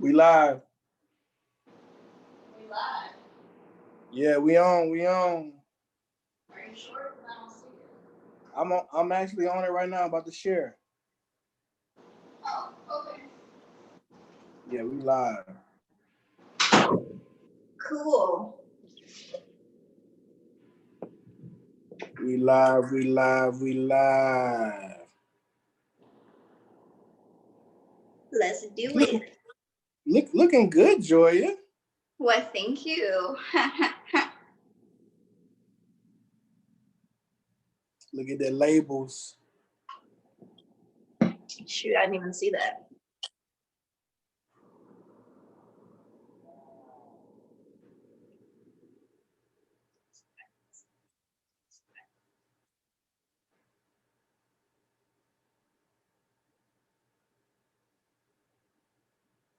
We live. We live. Yeah, we on. We on. Are you sure? I don't see it. I'm actually on it right now. About to share. Oh, okay. Yeah, we live. Cool. We live. We live. We live. Let's do it. Looking good, Joya. Well, thank you. Look at the labels. Shoot, I didn't even see that.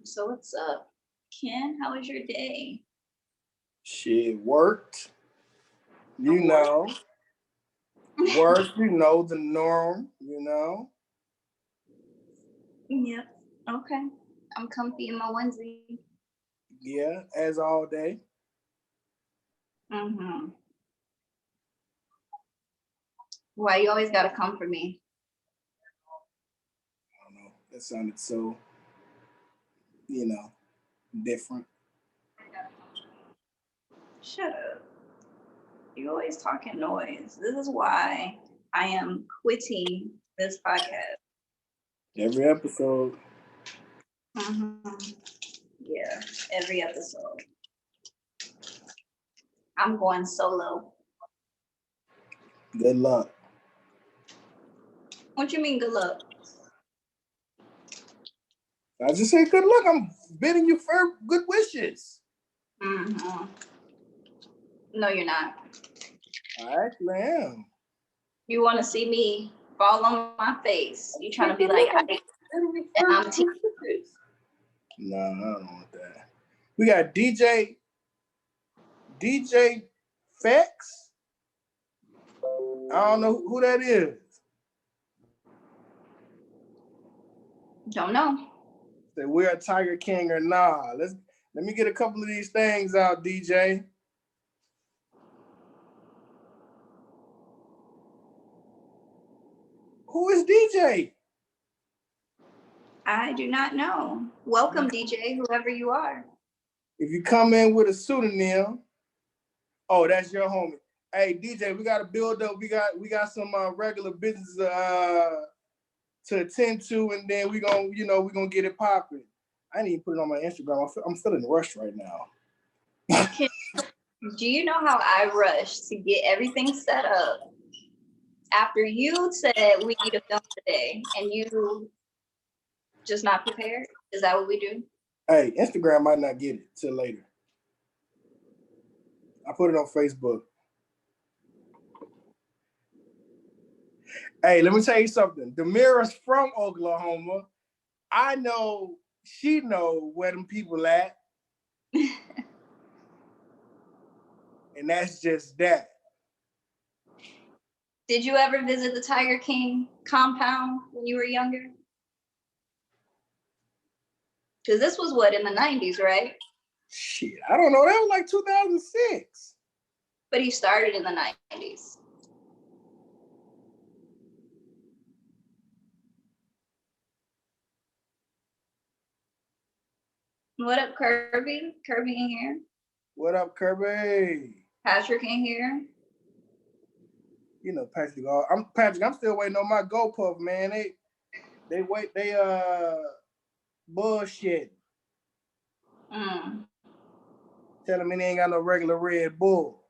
So what's up, Ken? How was your day? Shit worked. You know. Work, you know, the norm, you know. Yep. Okay. I'm comfy in my onesie. Yeah, as all day. Mm-hmm. Why you always gotta come for me? I don't know. That sounded so, different. Shut up. You always talking noise. This is why I am quitting this podcast. Every episode. Mm-hmm. Yeah, every episode. I'm going solo. Good luck. What you mean, good luck? I just say good luck. I'm bidding you for good wishes. Mm-hmm. No, you're not. I actually am. You want to see me fall on my face? You trying to be like, I'm No, I don't want that. We got DJ Fex. I don't know who that is. Don't know. Say we're a Tiger King or nah. Let me get a couple of these things out, DJ. Who is DJ? I do not know. Welcome, DJ, whoever you are. If you come in with a pseudonym, oh, that's your homie. Hey, DJ, we got to build up. We got some regular business to attend to, and then we gonna get it popping. I didn't even put it on my Instagram. I'm feeling rushed right now. Do you know how I rushed to get everything set up after you said we need a film today and you just not prepared? Is that what we do? Hey, Instagram might not get it till later. I put it on Facebook. Hey, let me tell you something. Demira's from Oklahoma. I know she know where them people at. And that's just that. Did you ever visit the Tiger King compound when you were younger? Because this was what, in the 90s, right? Shit, I don't know. That was like 2006. But he started in the 90s. What up, Kirby? Kirby in here. What up, Kirby? Patrick in here. You know, Patrick. I'm still waiting on my GoPuff, man. They bullshit. Telling me they ain't got no regular Red Bull.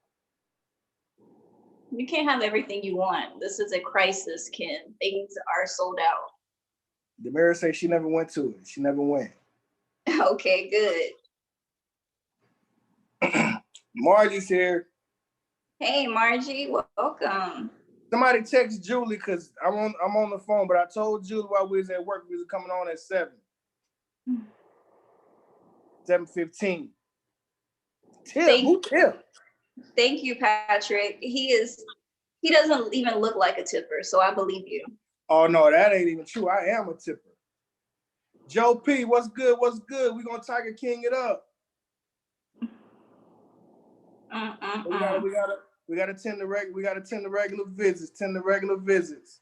You can't have everything you want. This is a crisis, Ken. Things are sold out. Demira say she never went to it. She never went. Okay, good. Margie's here. Hey, Margie, welcome. Somebody text Julie because I'm on the phone, but I told Julie while we was at work we was coming on at 7:15. Thank you, Patrick. He doesn't even look like a tipper, so I believe you. Oh no, that ain't even true. I am a tipper. Joe P, what's good? What's good? We gonna Tiger King it up. We gotta tend the regular visits.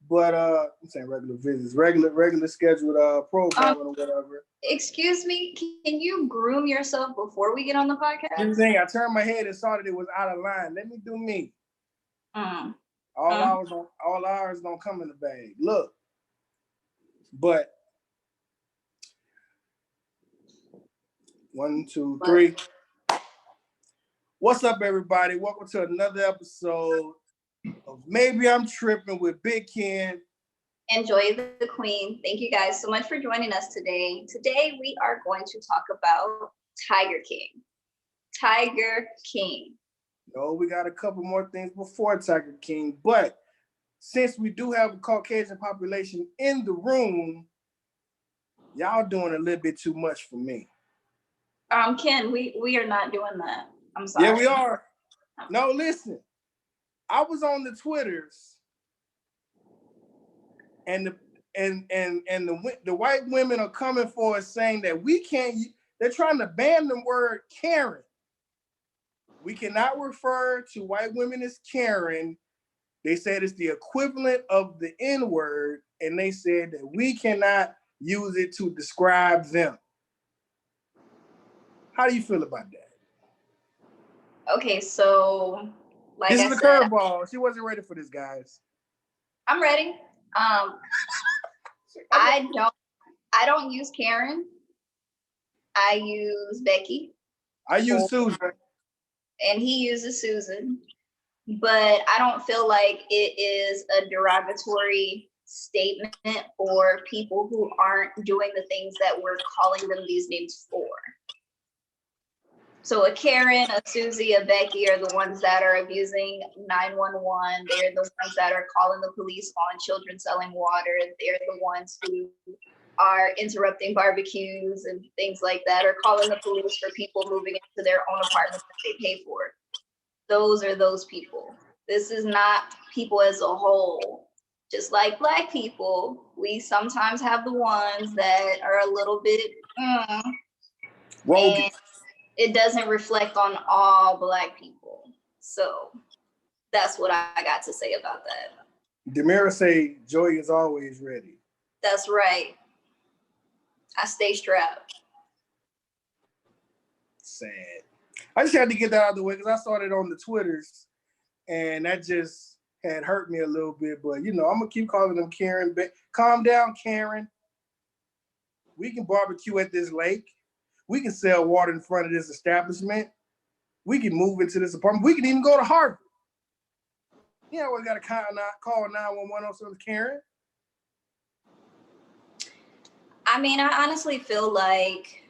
But I'm saying regular visits, regular scheduled programming or whatever. Excuse me, can you groom yourself before we get on the podcast? Here's the thing, I turned my head and saw that it was out of line. Let me do me. All hours don't come in the bag. Look, but 1, 2, 3. What's up, everybody? Welcome to another episode of Maybe I'm Tripping with Big Ken. And Joy the Queen. Thank you guys so much for joining us today. Today, we are going to talk about Tiger King. Tiger King. No, we got a couple more things before Tiger King, but since we do have a Caucasian population in the room, y'all doing a little bit too much for me. Ken, we are not doing that. I'm sorry. Yeah, we are. No, listen. I was on the Twitters, and the white women are coming for us saying that we can't. They're trying to ban the word Karen. We cannot refer to white women as Karen. They said it's the equivalent of the N-word, and they said that we cannot use it to describe them. How do you feel about that? Okay, so like this is a curveball. She wasn't ready for this, guys. I'm ready. I don't use Karen. I use Becky. I use Susan. And he uses Susan. But I don't feel like it is a derogatory statement for people who aren't doing the things that we're calling them these names for. So a Karen, a Susie, a Becky are the ones that are abusing 911. They're the ones that are calling the police on children selling water. They're the ones who are interrupting barbecues and things like that, or calling the police for people moving into their own apartments that they pay for. Those are those people. This is not people as a whole. Just like Black people, we sometimes have the ones that are a little bit, and it doesn't reflect on all Black people. So that's what I got to say about that. Demira say Joy is always ready. That's right. I stay strapped. Sad. I just had to get that out of the way because I saw it on the Twitters, and that just had hurt me a little bit. But, you know, I'm going to keep calling them Karen. Calm down, Karen. We can barbecue at this lake. We can sell water in front of this establishment. We can move into this apartment. We can even go to Harvard. You know, we got to call 911 on some Karen. I mean, I honestly feel like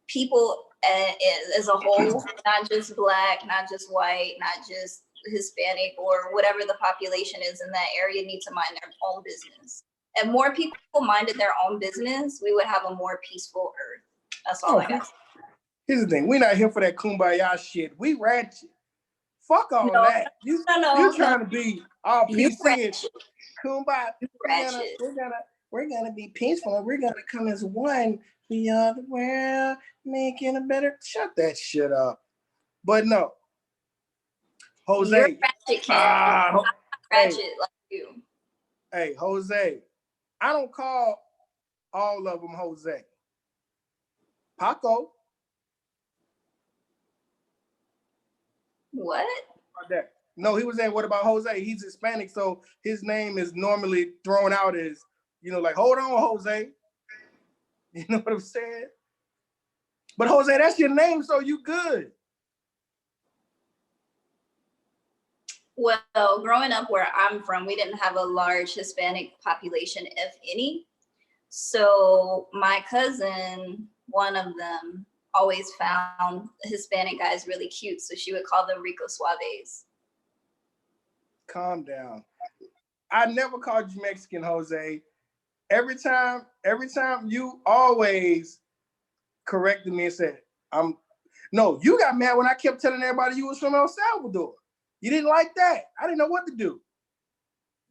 people as a whole, not just Black, not just white, not just Hispanic, or whatever the population is in that area, need to mind their own business. If more people minded their own business, we would have a more peaceful earth. That's all I got. Here's the thing. We're not here for that kumbaya shit. We ratchet. Fuck all that. You're trying to be all PC. Kumbaya. We're gonna be peaceful and we're gonna come as one. We are the world, making a better. Shut that shit up. But no. Jose. You're ratchet, ratchet like you. Hey, Jose. I don't call all of them Jose. Paco. What? No, he was saying, what about Jose? He's Hispanic, so his name is normally thrown out as, you know, like, hold on, Jose. You know what I'm saying? But Jose, that's your name, so you good. Well, growing up where I'm from, we didn't have a large Hispanic population, if any. So my cousin, one of them, always found Hispanic guys really cute. So she would call them Rico Suaves. Calm down. I never called you Mexican, Jose. Every time you always corrected me and said, no, you got mad when I kept telling everybody you was from El Salvador. You didn't like that. I didn't know what to do.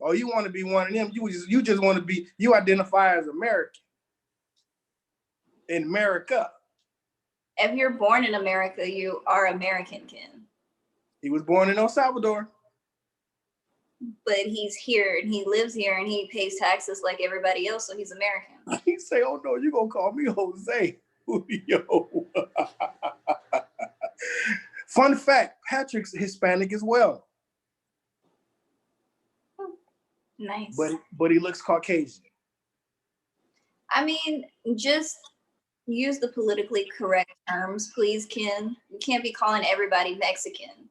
Oh, you want to be one of them. You just want to be, you identify as American. in America. If you're born in America, you are American, Ken. He was born in El Salvador. But he's here and he lives here and he pays taxes like everybody else, so he's American. He say, "Oh no, you gonna call me Jose?" Yo. Fun fact: Patrick's Hispanic as well. Nice. But he looks Caucasian. I mean, just use the politically correct terms, please, Ken. You can't be calling everybody Mexican.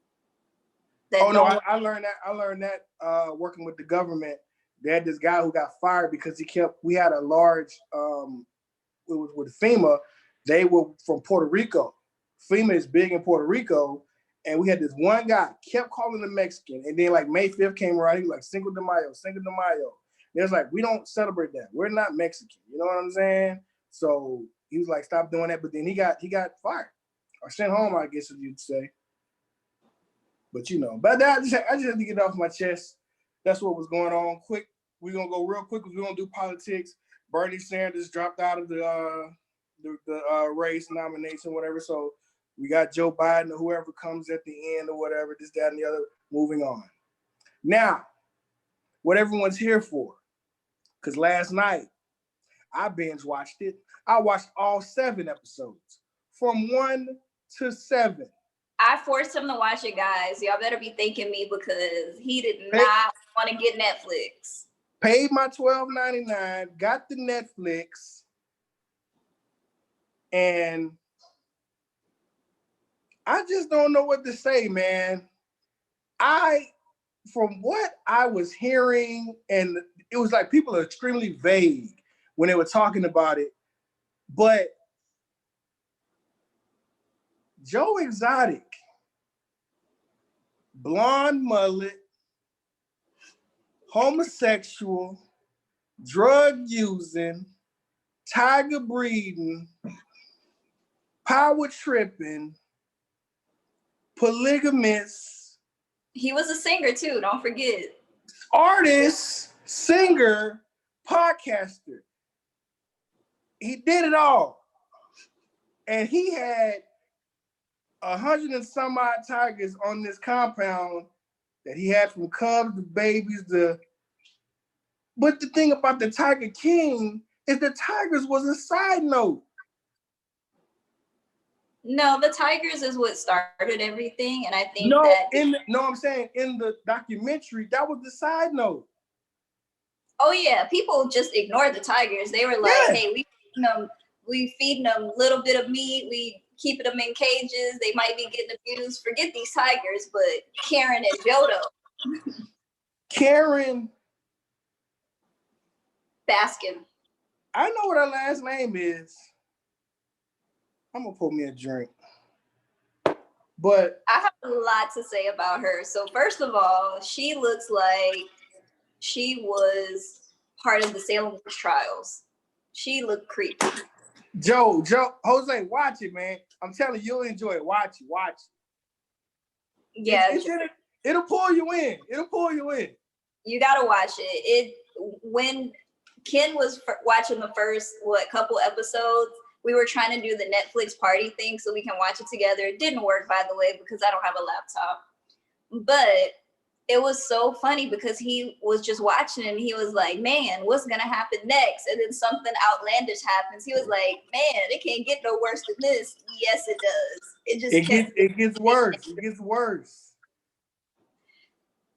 Oh no, I learned that working with the government. They had this guy who got fired because we had a large it was with FEMA. They were from Puerto Rico. FEMA is big in Puerto Rico. And we had this one guy kept calling him Mexican. And then like May 5th came around, he was like, Cinco de Mayo, Cinco de Mayo. And it was like, we don't celebrate that. We're not Mexican. You know what I'm saying? So he was like, stop doing that. But then he got fired or sent home, I guess you'd say. But but I just had to get it off my chest. That's what was going on. Quick, we're gonna go real quick because we're gonna do politics. Bernie Sanders dropped out of the race nomination, whatever. So we got Joe Biden or whoever comes at the end or whatever, this, that, and the other, moving on. Now, what everyone's here for, because last night I binge watched it. I watched all 7 episodes from 1 to 7. I forced him to watch it, guys. Y'all better be thanking me because he did not want to get Netflix. Paid my $12.99, got the Netflix, and I just don't know what to say, man. From what I was hearing, and it was like people are extremely vague when they were talking about it, but Joe Exotic, blonde mullet, homosexual, drug using, tiger breeding, power tripping, polygamous. He was a singer too, don't forget. Artist, singer, podcaster. He did it all. And he had 100 and some odd tigers on this compound that he had from cubs to babies to. But the thing about the Tiger King is the tigers was a side note. No, the tigers is what started everything, and I think I'm saying in the documentary that was the side note. Oh yeah, people just ignored the tigers. They were like, "Hey, we feeding them a little bit of meat. We keeping them in cages. They might be getting abused. Forget these tigers." But Karen and Jodo. Karen Baskin. I know what her last name is. I'm gonna pour me a drink. But I have a lot to say about her. So first of all, she looks like she was part of the Salem witch trials. She looked creepy. Joe, Jose, watch it, man. I'm telling you, you'll enjoy it. Watch it. Yeah. It'll pull you in. You gotta watch it. When Ken was watching the first couple episodes, we were trying to do the Netflix party thing so we can watch it together. It didn't work, by the way, because I don't have a laptop. But it was so funny because he was just watching and he was like, man, what's going to happen next? And then something outlandish happens. He was like, man, it can't get no worse than this. Yes, it does. It gets worse. It gets worse.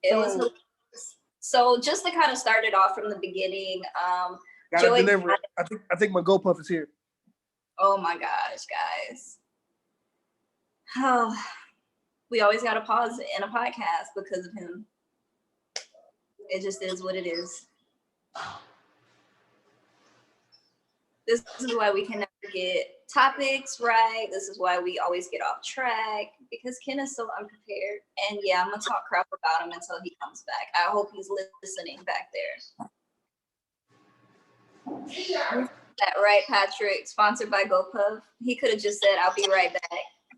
It was hilarious. So just to kind of start it off from the beginning. Gotta deliver it. I think my GoPuff is here. Oh my gosh, guys. Oh, we always got to pause in a podcast because of him. It just is what it is. This is why we can never get topics right. This is why we always get off track because Ken is so unprepared. And yeah, I'm going to talk crap about him until he comes back. I hope he's listening back there. That right, Patrick? Sponsored by GoPuff. He could have just said, "I'll be right back."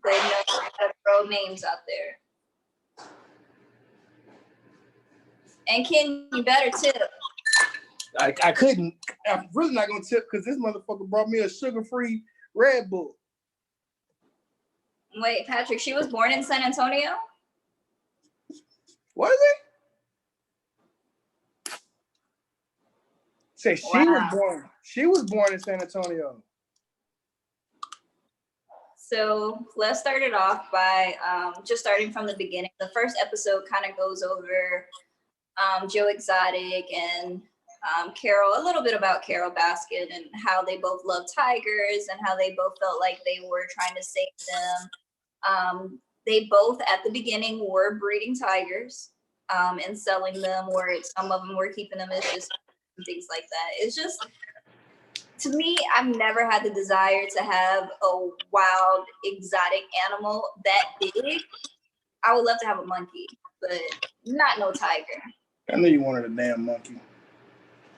But no, I gotta throw names out there. And Ken, you better tip. I couldn't. I'm really not gonna tip because this motherfucker brought me a sugar-free Red Bull. Wait, Patrick, she was born in San Antonio? Was it? Say she was born in San Antonio. So let's start it off by just starting from the beginning. The first episode kind of goes over Joe Exotic and Carol, a little bit about Carol Baskin and how they both love tigers and how they both felt like they were trying to save them. They both at the beginning were breeding tigers and selling them, where some of them were keeping them as just things like that. It's just, to me, I've never had the desire to have a wild exotic animal that big. I would love to have a monkey, but not no tiger. I knew you wanted a damn monkey.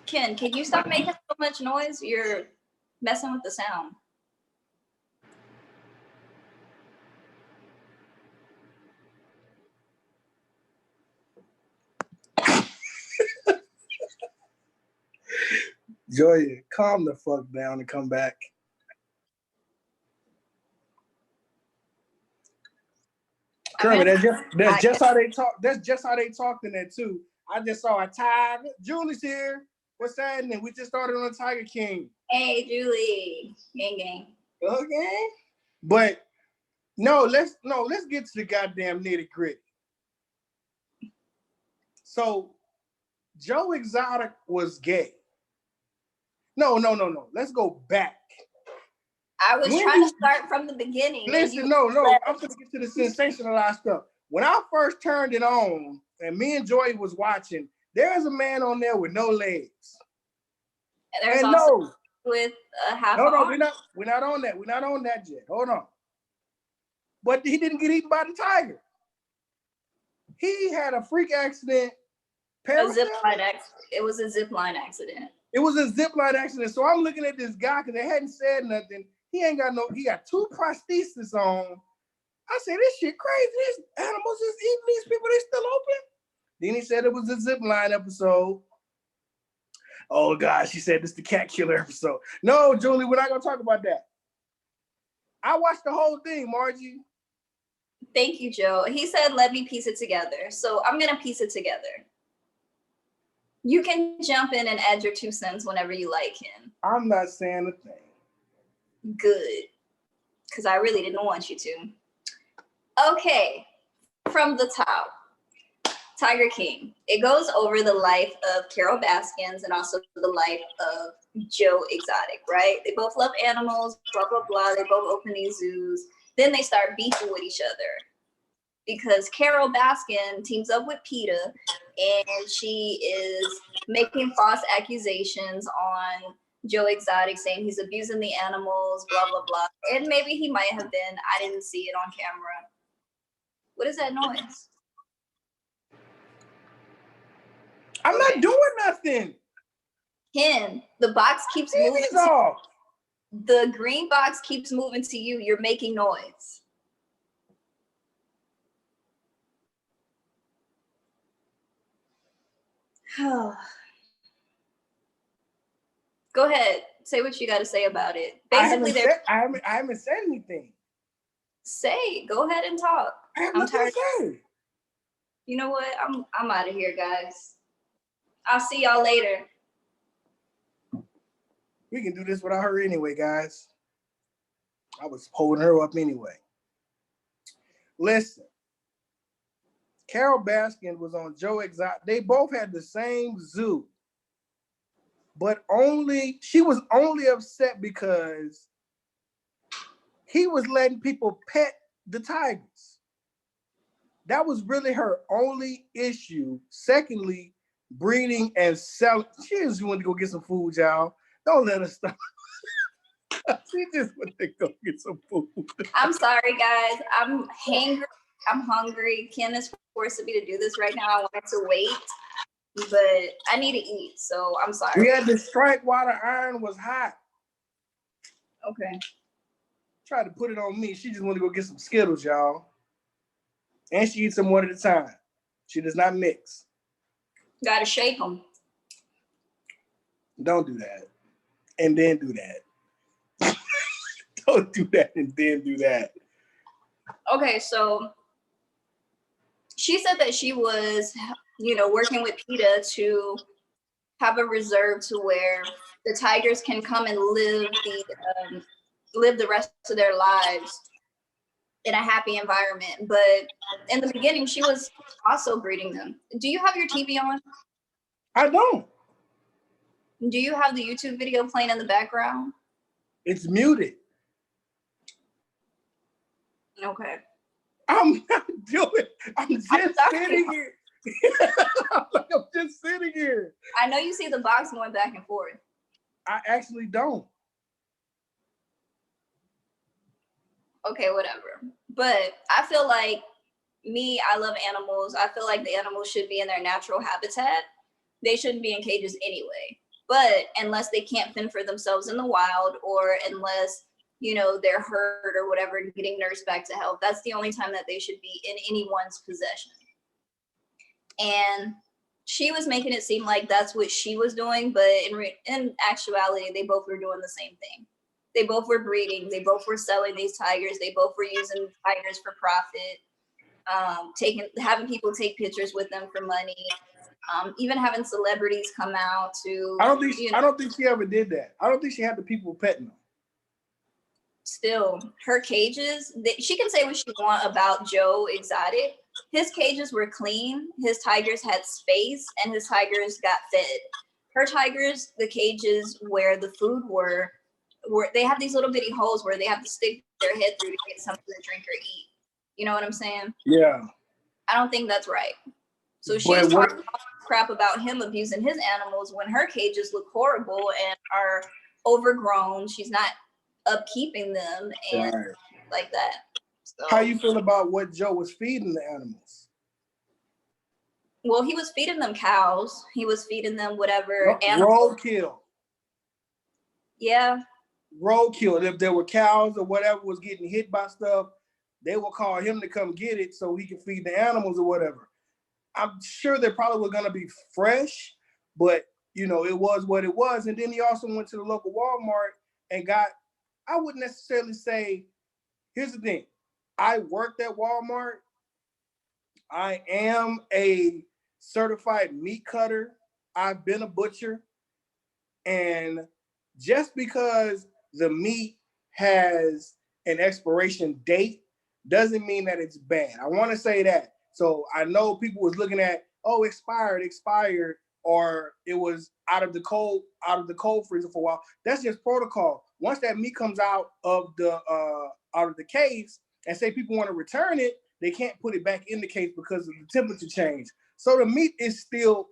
Ken, can you stop making so much noise? You're messing with the sound. Joya, calm the fuck down and come back. Kermit, that's just how they talk. That's just how they talked in that too. I just saw a tiger. Julie's here. What's happening? We just started on Tiger King. Hey, Julie. Gang gang. Okay. But let's get to the goddamn nitty gritty. So Joe Exotic was gay. No. Let's go back. I was trying to start from the beginning. Listen, no. I'm going to get to the sensationalized stuff. When I first turned it on and me and Joy was watching, there's a man on there with no legs. And there's also with a half arm. No, we're not on that. We're not on that yet. Hold on. But he didn't get eaten by the tiger. He had a freak accident. It was a zip line accident. It was a zip line accident. So I'm looking at this guy because they hadn't said nothing. He got 2 prostheses on. I said, this shit crazy. These animals is eating these people. They still open? Then he said it was a zip line episode. Oh gosh, he said this is the cat killer episode. No, Julie, we're not gonna talk about that. I watched the whole thing, Margie. Thank you, Joe. He said, let me piece it together. So I'm gonna piece it together. You can jump in and add your 2 cents whenever you like, Ken. I'm not saying a thing. Good. Because I really didn't want you to. Okay. From the top. Tiger King. It goes over the life of Carol Baskins and also the life of Joe Exotic, right? They both love animals, blah, blah, blah. They both open these zoos. Then they start beefing with each other because Carol Baskin teams up with PETA and she is making false accusations on Joe Exotic, saying he's abusing the animals, blah, blah, blah. And maybe he might have been. I didn't see it on camera. What is that noise? I'm not doing nothing. Ken, the box keeps moving. The green box keeps moving to you. You're making noise. Go ahead. Say what you got to say about it. Basically, I haven't said anything. Go ahead and talk. I'm tired. You know what? I'm out of here, guys. I'll see y'all later. We can do this without her anyway, guys. I was holding her up anyway. Listen, Carol Baskin was on Joe Exotic. They both had the same zoo, but she was only upset because he was letting people pet the tigers. That was really her only issue. Secondly, breeding and selling. She just wanted to go get some food, y'all. Don't let her stop. She just wanted to go get some food. I'm sorry, guys. I'm hungry. Ken is forcing me to do this right now. I wanted to wait, but I need to eat, so I'm sorry. We had to strike while the iron was hot. Okay. Tried to put it on me. She just wanted to go get some Skittles, y'all. And she eats them one at a time. She does not mix. Gotta shake them. Don't do that. And then do that. Don't do that and then do that. Okay, so she said that she was, working with PETA to have a reserve to where the tigers can come and live the rest of their lives in a happy environment. But in the beginning, she was also breeding them. Do you have your TV on? I don't. Do you have the YouTube video playing in the background? It's muted. Okay. I'm not doing. I'm just sitting here. I'm just sitting here. I know you see the box going back and forth. I actually don't. Okay, whatever. But I feel like I love animals. I feel like the animals should be in their natural habitat. They shouldn't be in cages anyway. But unless they can't fend for themselves in the wild, or unless, they're hurt or whatever and getting nursed back to health, that's the only time that they should be in anyone's possession. And she was making it seem like that's what she was doing, but in actuality, they both were doing the same thing. They both were breeding. They both were selling these tigers. They both were using tigers for profit, having people take pictures with them for money, even having celebrities come out to. I don't think she ever did that. I don't think she had the people petting them. Still, her cages, she can say what she wants about Joe Exotic. His cages were clean. His tigers had space, and his tigers got fed. Her tigers, the cages where the food were they have these little bitty holes where they have to stick their head through to get something to drink or eat. You know what I'm saying? Yeah. I don't think that's right. So she's talking crap about him abusing his animals when her cages look horrible and are overgrown. She's not upkeeping them and like that. So, how you feel about what Joe was feeding the animals? Well, he was feeding them cows. He was feeding them whatever roadkill. Yeah. Roadkill. If there were cows or whatever was getting hit by stuff, they will call him to come get it so he can feed the animals or whatever. I'm sure they probably were going to be fresh, but it was what it was. And then he also went to the local Walmart and got, I wouldn't necessarily say, here's the thing. I worked at Walmart. I am a certified meat cutter. I've been a butcher. And just because the meat has an expiration date doesn't mean that it's bad. I want to say that. So I know people was looking at, expired, or it was out of the cold freezer for a while. That's just protocol. Once that meat comes out of the case, and say people want to return it, they can't put it back in the case because of the temperature change. So the meat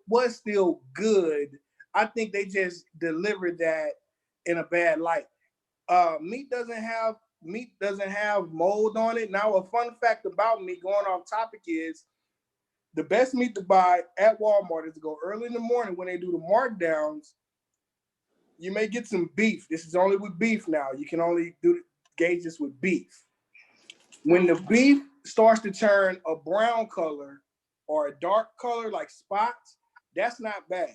was still good. I think they just delivered that in a bad light. Meat doesn't have mold on it. Now, a fun fact about meat, going off topic, is the best meat to buy at Walmart is to go early in the morning when they do the markdowns. You may get some beef. This is only with beef now. You can only gauge this with beef. When the beef starts to turn a brown color or a dark color like spots, that's not bad.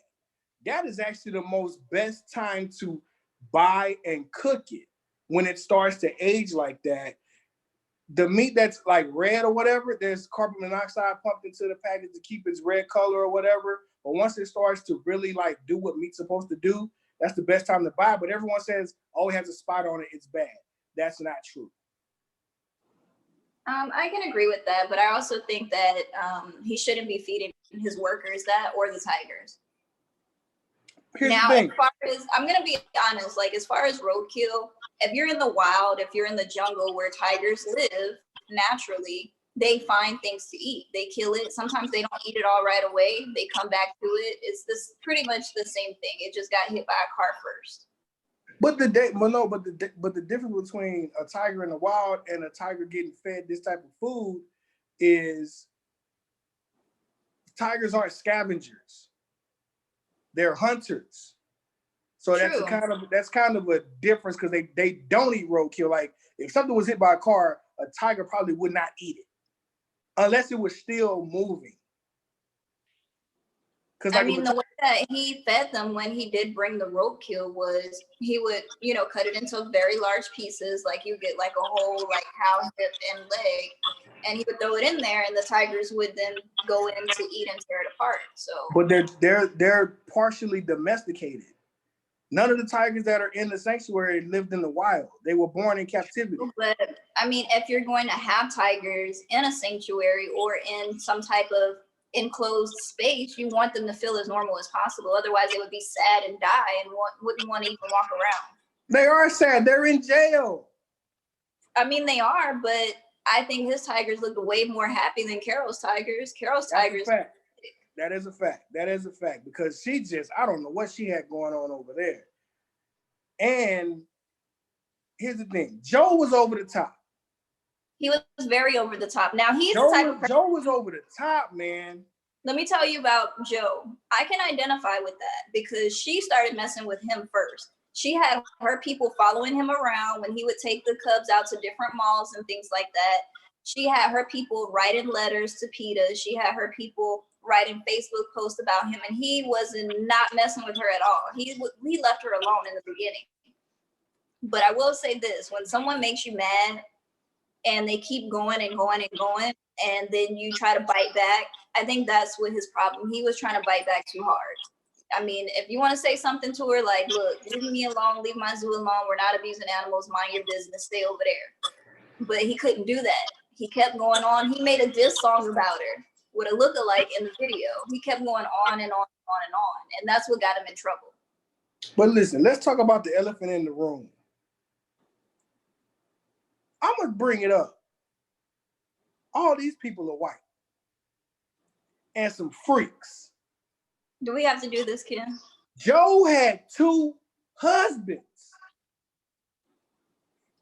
That is actually the best time to buy and cook it, when it starts to age like that. The meat that's like red or whatever, there's carbon monoxide pumped into the package to keep its red color or whatever. But once it starts to really like do what meat's supposed to do, that's the best time to buy. But everyone says, it has a spot on it, it's bad. That's not true. I can agree with that, but I also think that he shouldn't be feeding his workers that or the tigers. Here's the thing. As far as, I'm going to be honest, like as far as roadkill, if you're in the wild, if you're in the jungle where tigers live naturally, they find things to eat. They kill it. Sometimes they don't eat it all right away. They come back to it. It's pretty much the same thing. It just got hit by a car first. But the difference between a tiger in the wild and a tiger getting fed this type of food is tigers aren't scavengers. They're hunters. So that's kind of a difference, because they don't eat roadkill. Like if something was hit by a car, a tiger probably would not eat it unless it was still moving. Because I mean, the way that he fed them when he did bring the roadkill was he would, cut it into very large pieces. Like you get like a whole like cow hip and leg, and he would throw it in there, and the tigers would then go in to eat and tear it apart. So, but they're partially domesticated. None of the tigers that are in the sanctuary lived in the wild. They were born in captivity. But I mean, if you're going to have tigers in a sanctuary or in some type of enclosed space, you want them to feel as normal as possible. Otherwise, they would be sad and die and wouldn't want to even walk around. They are sad. They're in jail. I mean, they are, but I think his tigers look way more happy than Carol's tigers. Carol's tigers. That is a fact. That is a fact because I don't know what she had going on over there. And here's the thing. Joe was over the top. He was very over the top. Now he's Joe, the type of person. Joe was over the top, man. Let me tell you about Joe. I can identify with that because she started messing with him first. She had her people following him around when he would take the cubs out to different malls and things like that. She had her people writing letters to PETA. She had her people writing Facebook posts about him, and he wasn't not messing with her at all. He left her alone in the beginning. But I will say this, when someone makes you mad and they keep going and going and going, and then you try to bite back, I think that's what his problem. He was trying to bite back too hard. I mean, if you want to say something to her, like, look, leave me alone, leave my zoo alone, we're not abusing animals, mind your business, stay over there. But he couldn't do that. He kept going on. He made a diss song about her with a lookalike in the video. He kept going on and on and on and on. And that's what got him in trouble. But listen, let's talk about the elephant in the room. I'm going to bring it up. All these people are white. And some freaks. Do we have to do this, Ken? Joe had 2 husbands.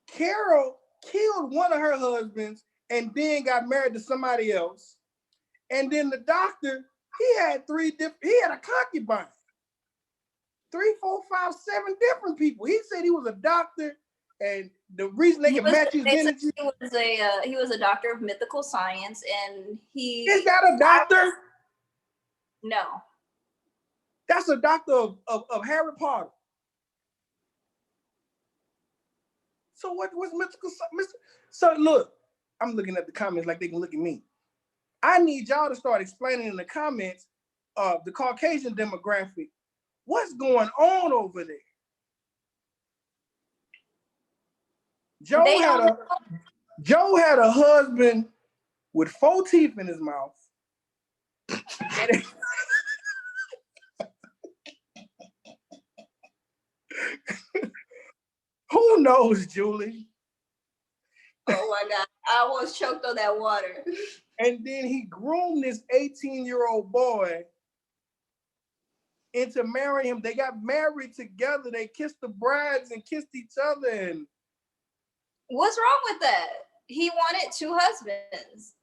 Carol killed one of her husbands and then got married to somebody else. And then the doctor, he had a concubine. 3, 4, 5, 7 different people. He said he was a doctor, and the reason they could match his energy. He was a doctor of mythical science, and Is that a doctor? No. That's a doctor of Harry Potter. So what's mythical? So look, I'm looking at the comments like they can look at me. I need y'all to start explaining in the comments of the Caucasian demographic what's going on over there. Joe had a husband with 4 teeth in his mouth. Who knows, Julie? Oh my God, I almost choked on that water. And then he groomed this 18-year-old boy into marrying him. They got married together. They kissed the brides and kissed each other. And what's wrong with that? He wanted 2 husbands.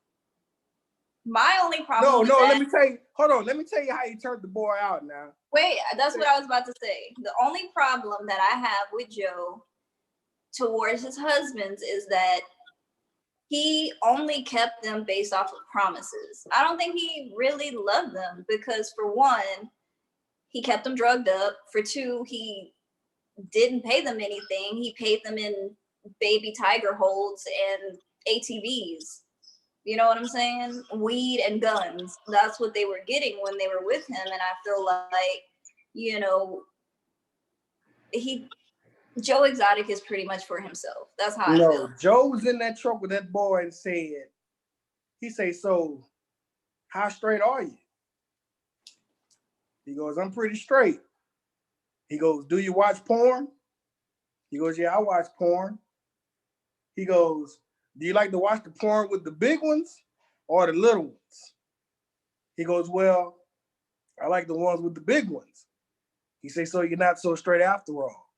My only problem. No, let me tell you. Hold on. Let me tell you how he turned the boy out now. Wait, that's what I was about to say. The only problem that I have with Joe towards his husbands is that he only kept them based off of promises. I don't think he really loved them because, for one, he kept them drugged up. For 2, he didn't pay them anything. He paid them in baby tiger holds and ATVs. You know what I'm saying? Weed and guns. That's what they were getting when they were with him. And I feel like, Joe Exotic is pretty much for himself. That's how I feel. Joe was in that truck with that boy and he said, so how straight are you? He goes, I'm pretty straight. He goes, do you watch porn? He goes, yeah, I watch porn. He goes, do you like to watch the porn with the big ones or the little ones? He goes, well, I like the ones with the big ones. He says, so you're not so straight after all.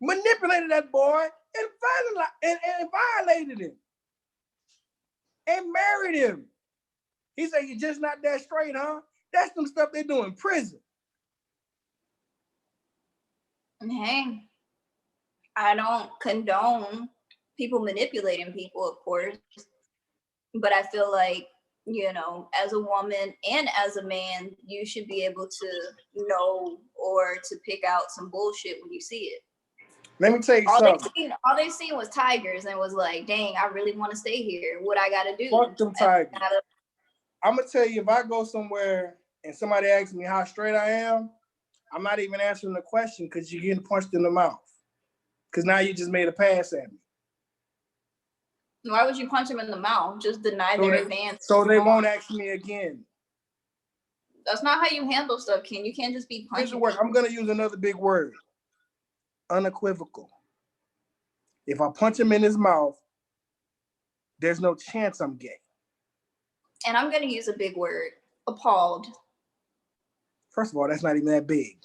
Manipulated that boy and violated him and married him. He said, you're just not that straight, huh? That's some stuff they do in prison. Hey, I don't condone people manipulating people, of course, but I feel like you know, as a woman and as a man, you should be able to know or to pick out some bullshit when you see it. Let me tell you something. All they seen was tigers and was like, dang, I really want to stay here. What I gotta do? Fuck them tigers. I'm gonna tell you, if I go somewhere and somebody asks me how straight I am, I'm not even answering the question because you're getting punched in the mouth. Because now you just made a pass at me. Why would you punch them in the mouth? Just deny their advance. So they won't ask me again. That's not how you handle stuff, Ken. You can't just be punching. I'm gonna use another big word. Unequivocal. If I punch him in his mouth, there's no chance I'm gay. And I'm gonna use a big word. Appalled. First of all, that's not even that big.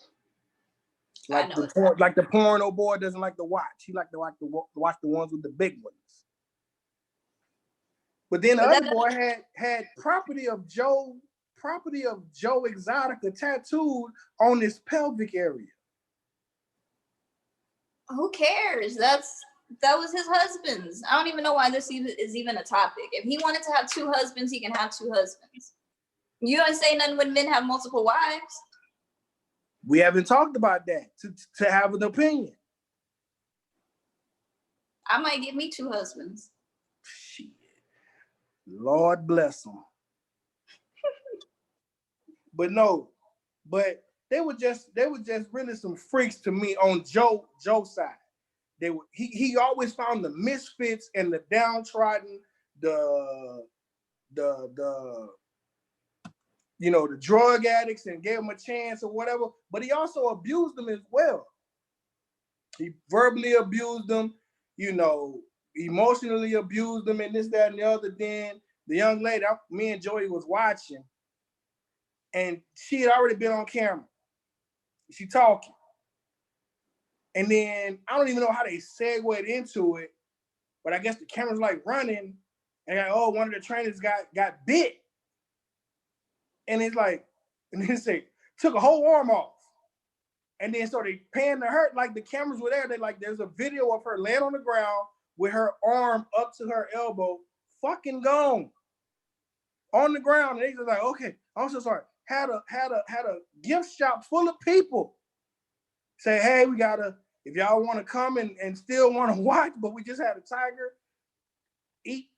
Like the porno boy doesn't like to watch. He like to watch the ones with the big ones. But then the other boy had property of Joe Exotica tattooed on his pelvic area. Who cares? That was his husband's. I don't even know why this is even a topic. If he wanted to have 2 husbands, he can have 2 husbands. You don't say nothing when men have multiple wives. We haven't talked about that to have an opinion. I might get me 2 husbands. Shit. Lord bless them. But they were just really some freaks to me on Joe's side. He always found the misfits and the downtrodden, the drug addicts and gave them a chance or whatever, but he also abused them as well. He verbally abused them, emotionally abused them and this, that, and the other. Then the young lady, me and Joey was watching, and she had already been on camera. She talking. And then I don't even know how they segued into it, but I guess the camera's like running, and one of the trainers got bit. And it's like, and then say, took a whole arm off. And then so they panned to her, like the cameras were there. There's a video of her laying on the ground with her arm up to her elbow, fucking gone. On the ground. And they just like, okay, I'm so sorry. Had a gift shop full of people. Say, hey, if y'all want to come and still want to watch, but we just had a tiger. They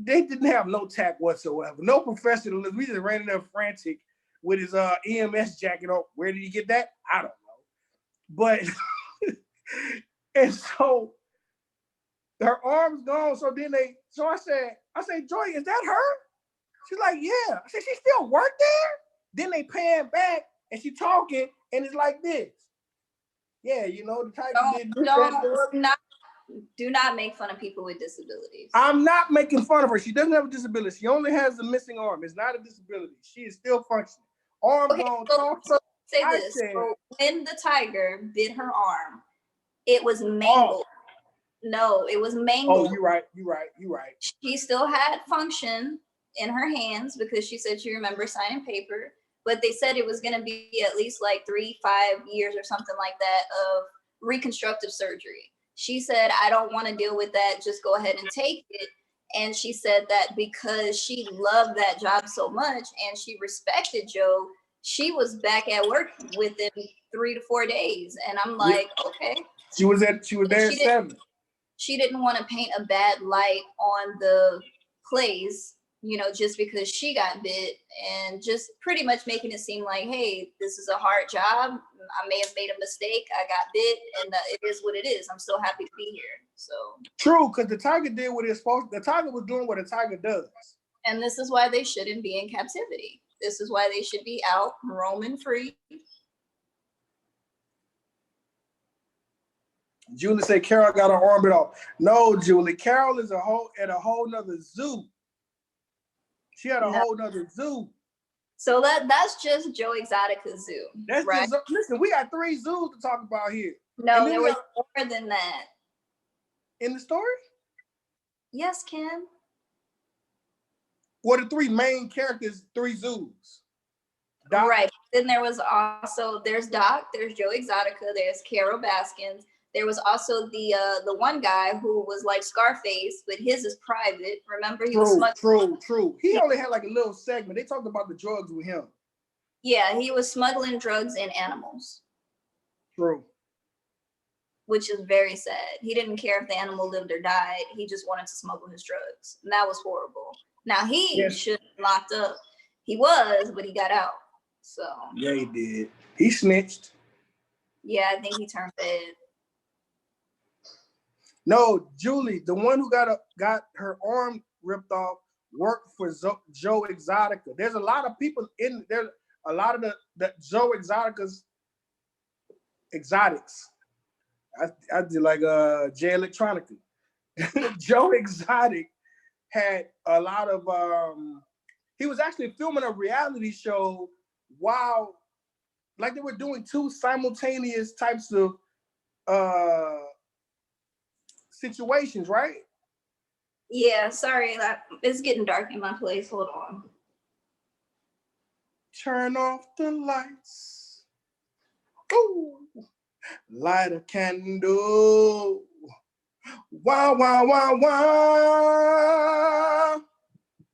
didn't have no tact whatsoever, no professionalism. We just ran in there frantic with his EMS jacket on. Where did he get that? I don't know. But and so her arm's gone. So I said, Joy, is that her? She's like, yeah. I said, she still work there? Then they pan back and she talking and it's like this. Yeah, the tiger do not make fun of people with disabilities. I'm not making fun of her. She doesn't have a disability. She only has a missing arm. It's not a disability. She is still functioning. Arm gone. So say this. So when the tiger bit her arm, it was mangled. No, it was mangled. Oh, you're right. She still had function in her hands because she said she remembers signing paper, but they said it was going to be at least like 3-5 years or something like that of reconstructive surgery. She said, I don't want to deal with that. Just go ahead and take it. And she said that because she loved that job so much and she respected Joe, she was back at work within 3 to 4 days. And I'm like, okay. She was there at 7. She didn't want to paint a bad light on the plays, just because she got bit, and just pretty much making it seem like, hey, this is a hard job. I may have made a mistake. I got bit, and it is what it is. I'm still happy to be here. So true, because the tiger did what it's supposed. The tiger was doing what a tiger does. And this is why they shouldn't be in captivity. This is why they should be out roaming free. Julie said Carol got her arm bit off. No, Julie, Carol is at a whole nother zoo. She had a whole nother zoo. So that's just Joe Exotica Zoo. That's right. Listen, we got 3 zoos to talk about here. No, there was more than that. In the story? Yes, Kim. What are the 3 main characters, 3 zoos? Doc? Right. Then there's Doc, there's Joe Exotica, there's Carol Baskins, There was also the one guy who was like Scarface, but his is private. Remember, he was smuggling. True. He only had like a little segment. They talked about the drugs with him. Yeah, he was smuggling drugs and animals. True. Which is very sad. He didn't care if the animal lived or died. He just wanted to smuggle his drugs. And that was horrible. Now, he should have been locked up. He was, but he got out. So. Yeah, he did. He snitched. Yeah, I think he turned bad. No, Julie, the one who got her arm ripped off, worked for Joe Exotica. There's a lot of people in there. A lot of the Joe Exotics. I did like Jay Electronica. Joe Exotic had a lot of he was actually filming a reality show while like they were doing two simultaneous types of situations, right? Yeah, sorry, it's getting dark in my place. Hold on. Turn off the lights. Ooh. Light a candle. Wow, wow, wow, wow.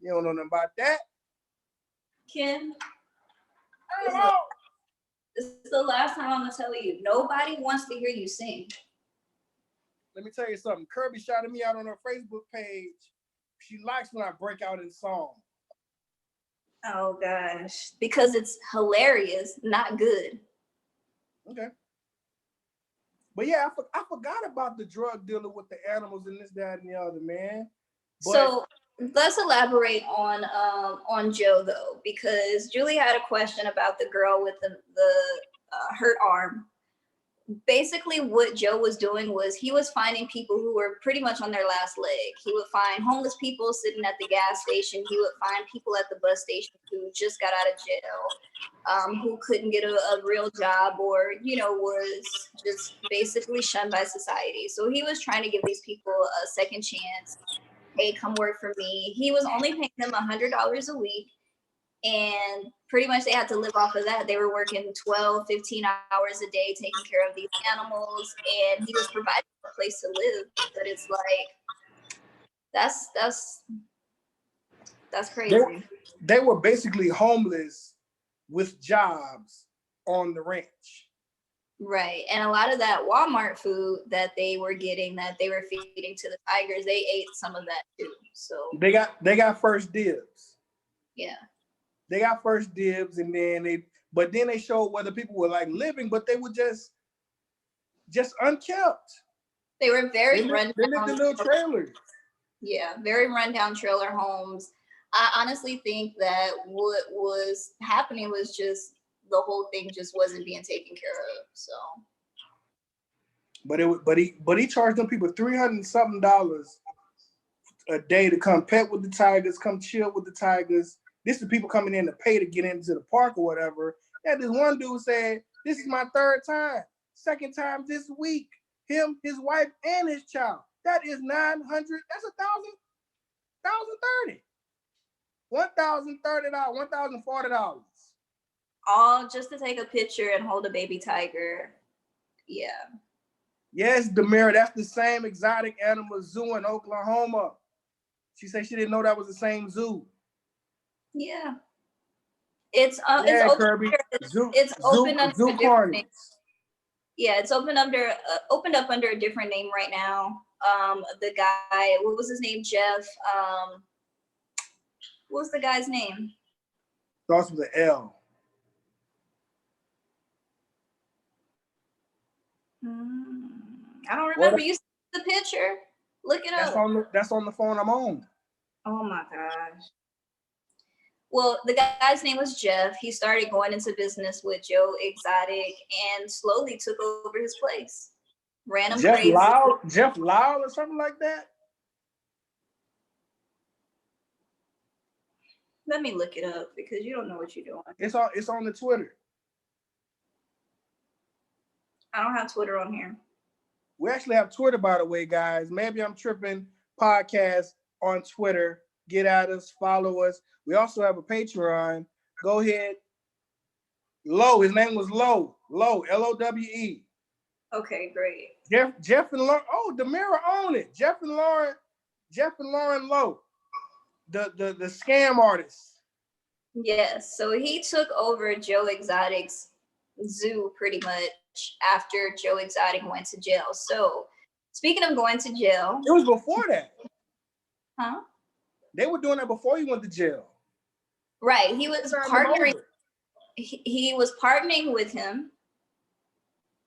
You don't know nothing about that? Ken, this is the last time I'm going to tell you. Nobody wants to hear you sing. Let me tell you something. Kirby shouted me out on her Facebook page. She likes when I break out in song. Oh, gosh. Because it's hilarious, not good. Okay. But yeah, I forgot about the drug dealer with the animals and this, that, and the other, man. But, so let's elaborate on Joe though, because Julie had a question about the girl with the hurt arm. Basically, what Joe was doing was he was finding people who were pretty much on their last leg. He would find homeless people sitting at the gas station. He would find people at the bus station who just got out of jail, who couldn't get a real job or, was just basically shunned by society. So he was trying to give these people a second chance. Hey, come work for me. He was only paying them $100 a week. And pretty much they had to live off of that. They were working 12, 15 hours a day, taking care of these animals, and he was providing a place to live. But it's like, that's crazy. They were basically homeless with jobs on the ranch. Right. And a lot of that Walmart food that they were getting, that they were feeding to the tigers, they ate some of that too. So they got first dibs. Yeah. They got first dibs, and then they showed whether people were like living, but they were just unkept. They were very rundown. They lived in little trailers. Yeah, very rundown trailer homes. I honestly think that what was happening was just the whole thing just wasn't being taken care of. So. But he charged them people $300 something a day to come pet with the tigers, come chill with the tigers. This is people coming in to pay to get into the park or whatever. Yeah, this one dude said, "This is my third time, second time this week. Him, his wife, and his child. That is 900. That's $1,030. $1,040. All just to take a picture and hold a baby tiger. Yeah. Yes, Demira, that's the same exotic animal zoo in Oklahoma. She said she didn't know that was the same zoo. Yeah. It's Kirby. It's open under Zoo a different name. Yeah, it's opened up under a different name right now. The guy, what was his name? Jeff. What was the guy's name? Starts with an L. I don't remember. You see the picture? Look it up. That's on the phone I'm on. Oh my gosh. Well, the guy's name was Jeff. He started going into business with Joe Exotic and slowly took over his place. Ran him crazy. Jeff Lyle or something like that? Let me look it up because you don't know what you're doing. It's on the Twitter. I don't have Twitter on here. We actually have Twitter, by the way, guys. Maybe I'm tripping. Podcast on Twitter. Get at us, follow us. We also have a Patreon. Go ahead. Lowe, his name was Lowe. Lowe, Lowe. Okay, great. Jeff and Lauren. Oh, Demira owned it. Jeff and Lauren Lowe, the scam artist. Yes. So he took over Joe Exotic's zoo pretty much after Joe Exotic went to jail. So speaking of going to jail, it was before that. Huh? They were doing that before he went to jail. Right. He was partnering. He was partnering with him,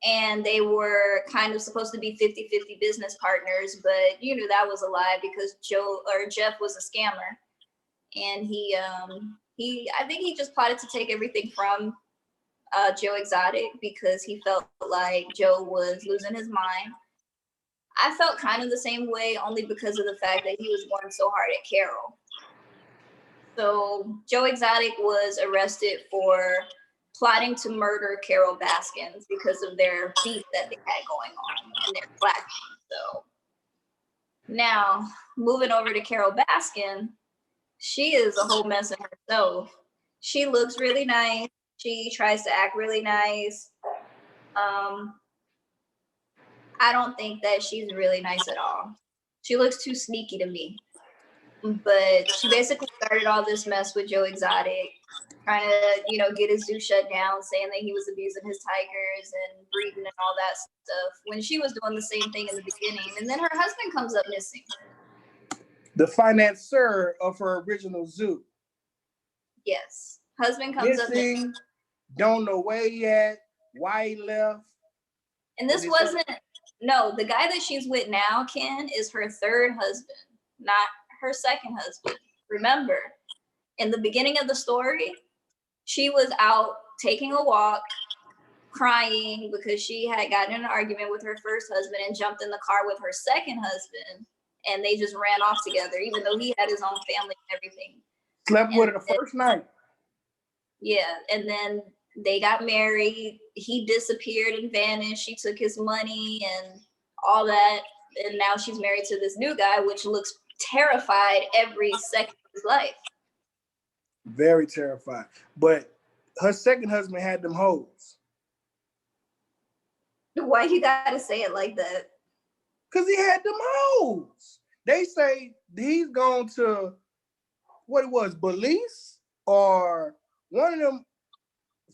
and they were kind of supposed to be 50-50 business partners, but you knew that was a lie because Jeff was a scammer, and I think he just plotted to take everything from Joe Exotic because he felt like Joe was losing his mind. I felt kind of the same way, only because of the fact that he was going so hard at Carol. So Joe Exotic was arrested for plotting to murder Carol Baskins because of their beef that they had going on and their clash. So now moving over to Carol Baskin, she is a whole mess in herself. She looks really nice. She tries to act really nice. I don't think that she's really nice at all. She looks too sneaky to me. But she basically started all this mess with Joe Exotic, trying to, get his zoo shut down, saying that he was abusing his tigers and breeding and all that stuff, when she was doing the same thing in the beginning. And then her husband comes up missing. The financier of her original zoo. Yes. Husband comes up missing. Don't know where he at, why he left. And this wasn't, no, the guy that she's with now, Ken, is her third husband, not her second husband. Remember, in the beginning of the story, she was out taking a walk, crying because she had gotten in an argument with her first husband and jumped in the car with her second husband, and they just ran off together, even though he had his own family and everything. Slept with her the first night. Yeah, and then they got married. He disappeared and vanished. She took his money and all that, and now she's married to this new guy, which looks terrified every second of his life. Very terrified. But her second husband had them hoes. Why you gotta say it like that? Because he had them hoes. They say he's gone to, what it was, Belize or one of them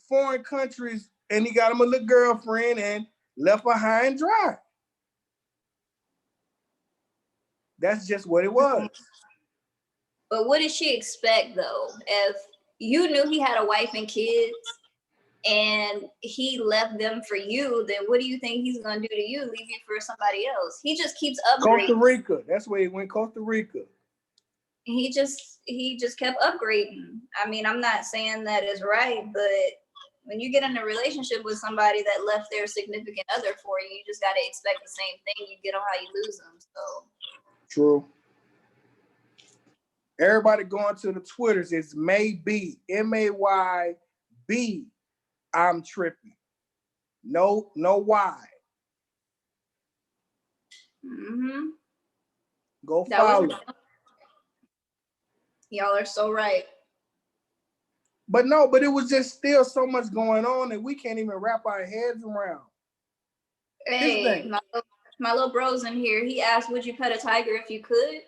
foreign countries, and he got him a little girlfriend and left her high and dry. That's just what it was. But what did she expect, though? If you knew he had a wife and kids and he left them for you, then what do you think he's going to do to you? Leave you for somebody else? He just keeps upgrading. Costa Rica. That's where he went, Costa Rica. He just kept upgrading. I mean, I'm not saying that is right, but when you get in a relationship with somebody that left their significant other for you, you just got to expect the same thing. You get them how you lose them. So true. Everybody going to the Twitters. It's Maybe, MAYB. I'm tripping. No why. Mm-hmm. Go follow. Y'all are so right. But it was just still so much going on that we can't even wrap our heads around. Hey, my little bro's in here. He asked, would you pet a tiger if you could?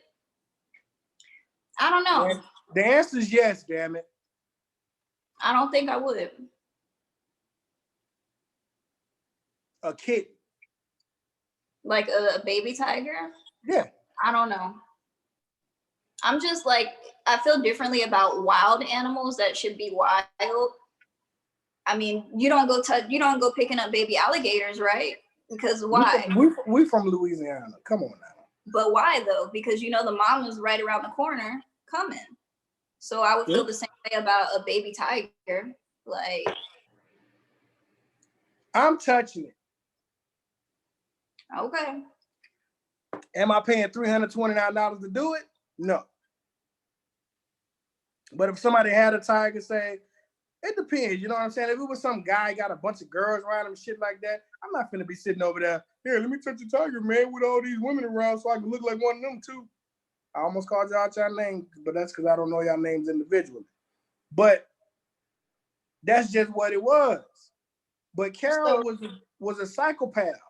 I don't know. And the answer is yes, damn it. I don't think I would. A kitten. Like a baby tiger? Yeah. I don't know. I'm just like, I feel differently about wild animals that should be wild. I mean, you don't go picking up baby alligators, right? Because why? We from Louisiana. Come on now. But why though? Because the mama's right around the corner coming. So I would feel the same way about a baby tiger. Like, I'm touching it. Okay. Am I paying $329 to do it? No. But if somebody had a tiger, say, it depends, you know what I'm saying? If it was some guy got a bunch of girls around him, shit like that, I'm not finna be sitting over there, here, let me touch the tiger, man, with all these women around so I can look like one of them too. I almost called y'all names, but that's because I don't know y'all names individually. But that's just what it was. But Carol was a psychopath.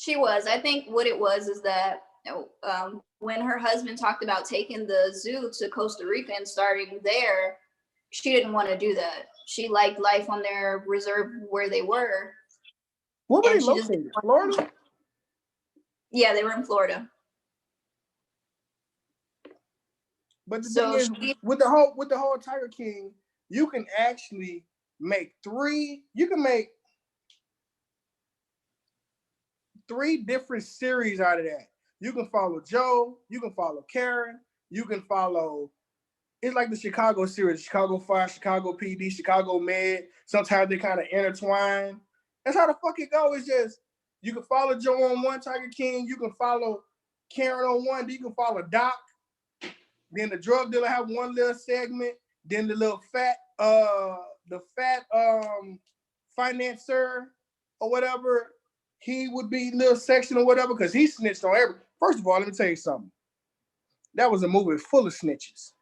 She was. I think what it was is that when her husband talked about taking the zoo to Costa Rica and starting there, she didn't want to do that. She liked life on their reserve where they were. Where were they located? Florida? Yeah, they were in Florida. But the thing is, with the whole Tiger King, you can actually make three different series out of that. You can follow Joe, you can follow Karen, you can follow. It's like the Chicago series, Chicago Fire, Chicago PD, Chicago Med. Sometimes they kind of intertwine. That's how the fuck it go. It's just you can follow Joe on one Tiger King, you can follow Karen on one, then you can follow Doc. Then the drug dealer have one little segment. Then the little fat financier or whatever, he would be little section or whatever because he snitched on every. First of all, let me tell you something. That was a movie full of snitches.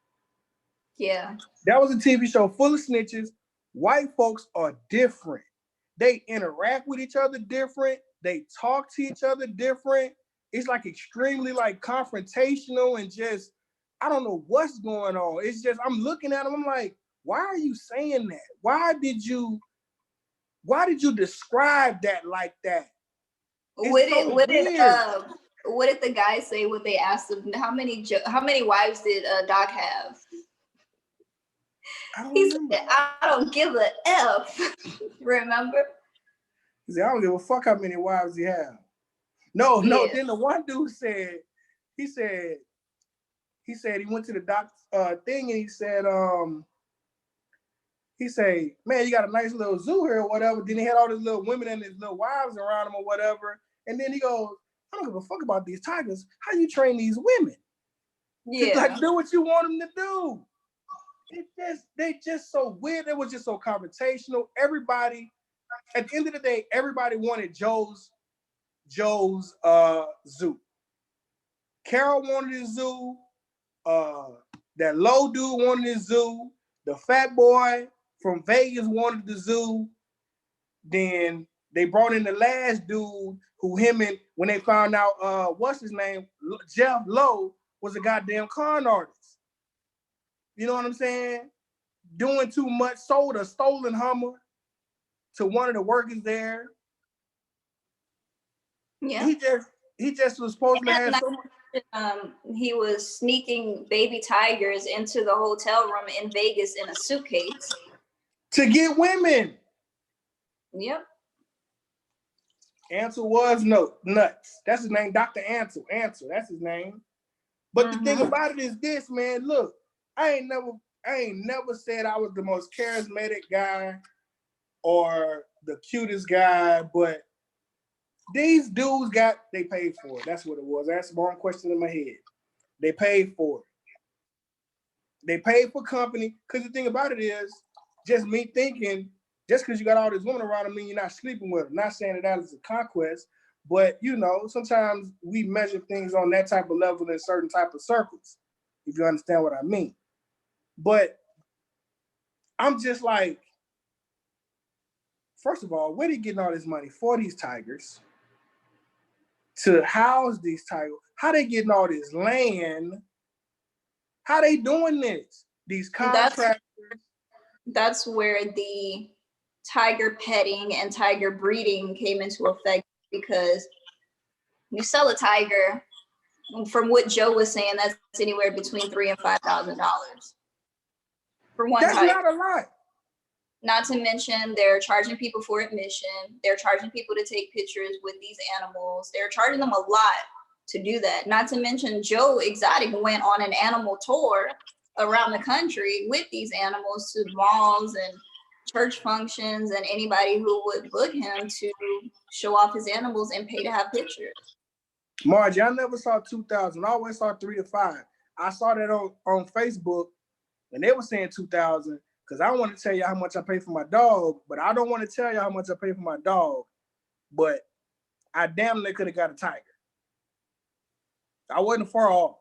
Yeah. That was a TV show full of snitches. White folks are different. They interact with each other different. They talk to each other different. It's like extremely like confrontational and just, I don't know what's going on. It's just, I'm looking at them, I'm like, why are you saying that? Why did you describe that like that? What did the guy say when they asked him how many wives did Doc have? He said, I don't give a F. Remember? He said, I don't give a fuck how many wives he have. No. Then the one dude said, he went to the doc thing and he said, man, you got a nice little zoo here or whatever. Then he had all these little women and his little wives around him or whatever. And then he goes, I don't give a fuck about these tigers. How you train these women? Yeah. Like, do what you want them to do. They just so weird. It was just so confrontational. Everybody, at the end of the day, everybody wanted Joe's zoo. Carol wanted his zoo. That low dude wanted his zoo. The fat boy from Vegas wanted the zoo. Then they brought in the last dude who when they found out what's his name, Jeff Lowe was a goddamn con artist. You know what I'm saying? Doing too much, sold a stolen Hummer to one of the workers there. Yeah. He just was supposed to have so much. He was sneaking baby tigers into the hotel room in Vegas in a suitcase. To get women. Yep. Ansel was nuts. That's his name, Dr. Ansel. Ansel, that's his name. But the thing about it is this, man. Look, I ain't never said I was the most charismatic guy or the cutest guy, but these dudes they paid for it. That's what it was. That's the wrong question in my head. They paid for it. They paid for company. Because the thing about it is, just me thinking, just because you got all these women around them, mean you're not sleeping with them. Not saying that is a conquest, but sometimes we measure things on that type of level in certain type of circles, if you understand what I mean. But I'm just like, first of all, where are they getting all this money for these tigers? To house these tigers? How they getting all this land? How they doing this? These contractors. That's where the tiger petting and tiger breeding came into effect, because you sell a tiger, from what Joe was saying, that's anywhere between $3,000 and $5,000 for one tiger. That's not a lot. Not to mention, they're charging people for admission. They're charging people to take pictures with these animals. They're charging them a lot to do that. Not to mention, Joe Exotic went on an animal tour around the country with these animals to malls and church functions, and anybody who would book him to show off his animals and pay to have pictures. Margie, I never saw 2,000. I always saw 3 to 5. I saw that on Facebook, and they were saying 2,000. Because I want to tell you how much I pay for my dog, but I don't want to tell you how much I pay for my dog. But I damn near could have got a tiger. I wasn't far off.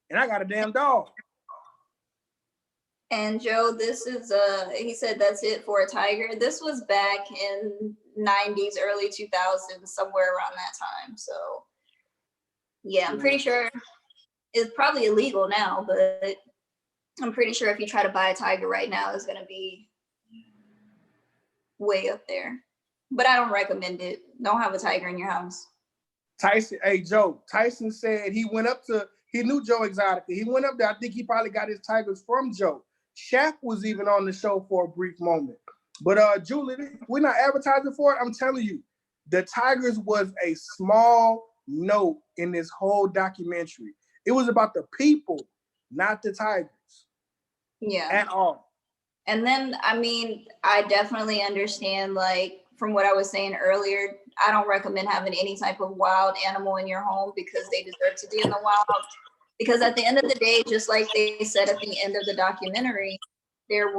And I got a damn dog. And Joe, this is he said that's it for a tiger. This was back in 90s, early 2000s, somewhere around that time. So yeah, I'm pretty sure it's probably illegal now, but I'm pretty sure if you try to buy a tiger right now, it's gonna be way up there. But I don't recommend it. Don't have a tiger in your house. Tyson, hey Joe, Tyson said he knew Joe Exotica. He went up there. I think he probably got his tigers from Joe. Shaq was even on the show for a brief moment. But Julie, we're not advertising for it. I'm telling you, the Tigers was a small note in this whole documentary. It was about the people, not the Tigers. Yeah. At all. And then, I mean, I definitely understand, like, from what I was saying earlier, I don't recommend having any type of wild animal in your home because they deserve to be in the wild. Because at the end of the day, just like they said at the end of the documentary, there's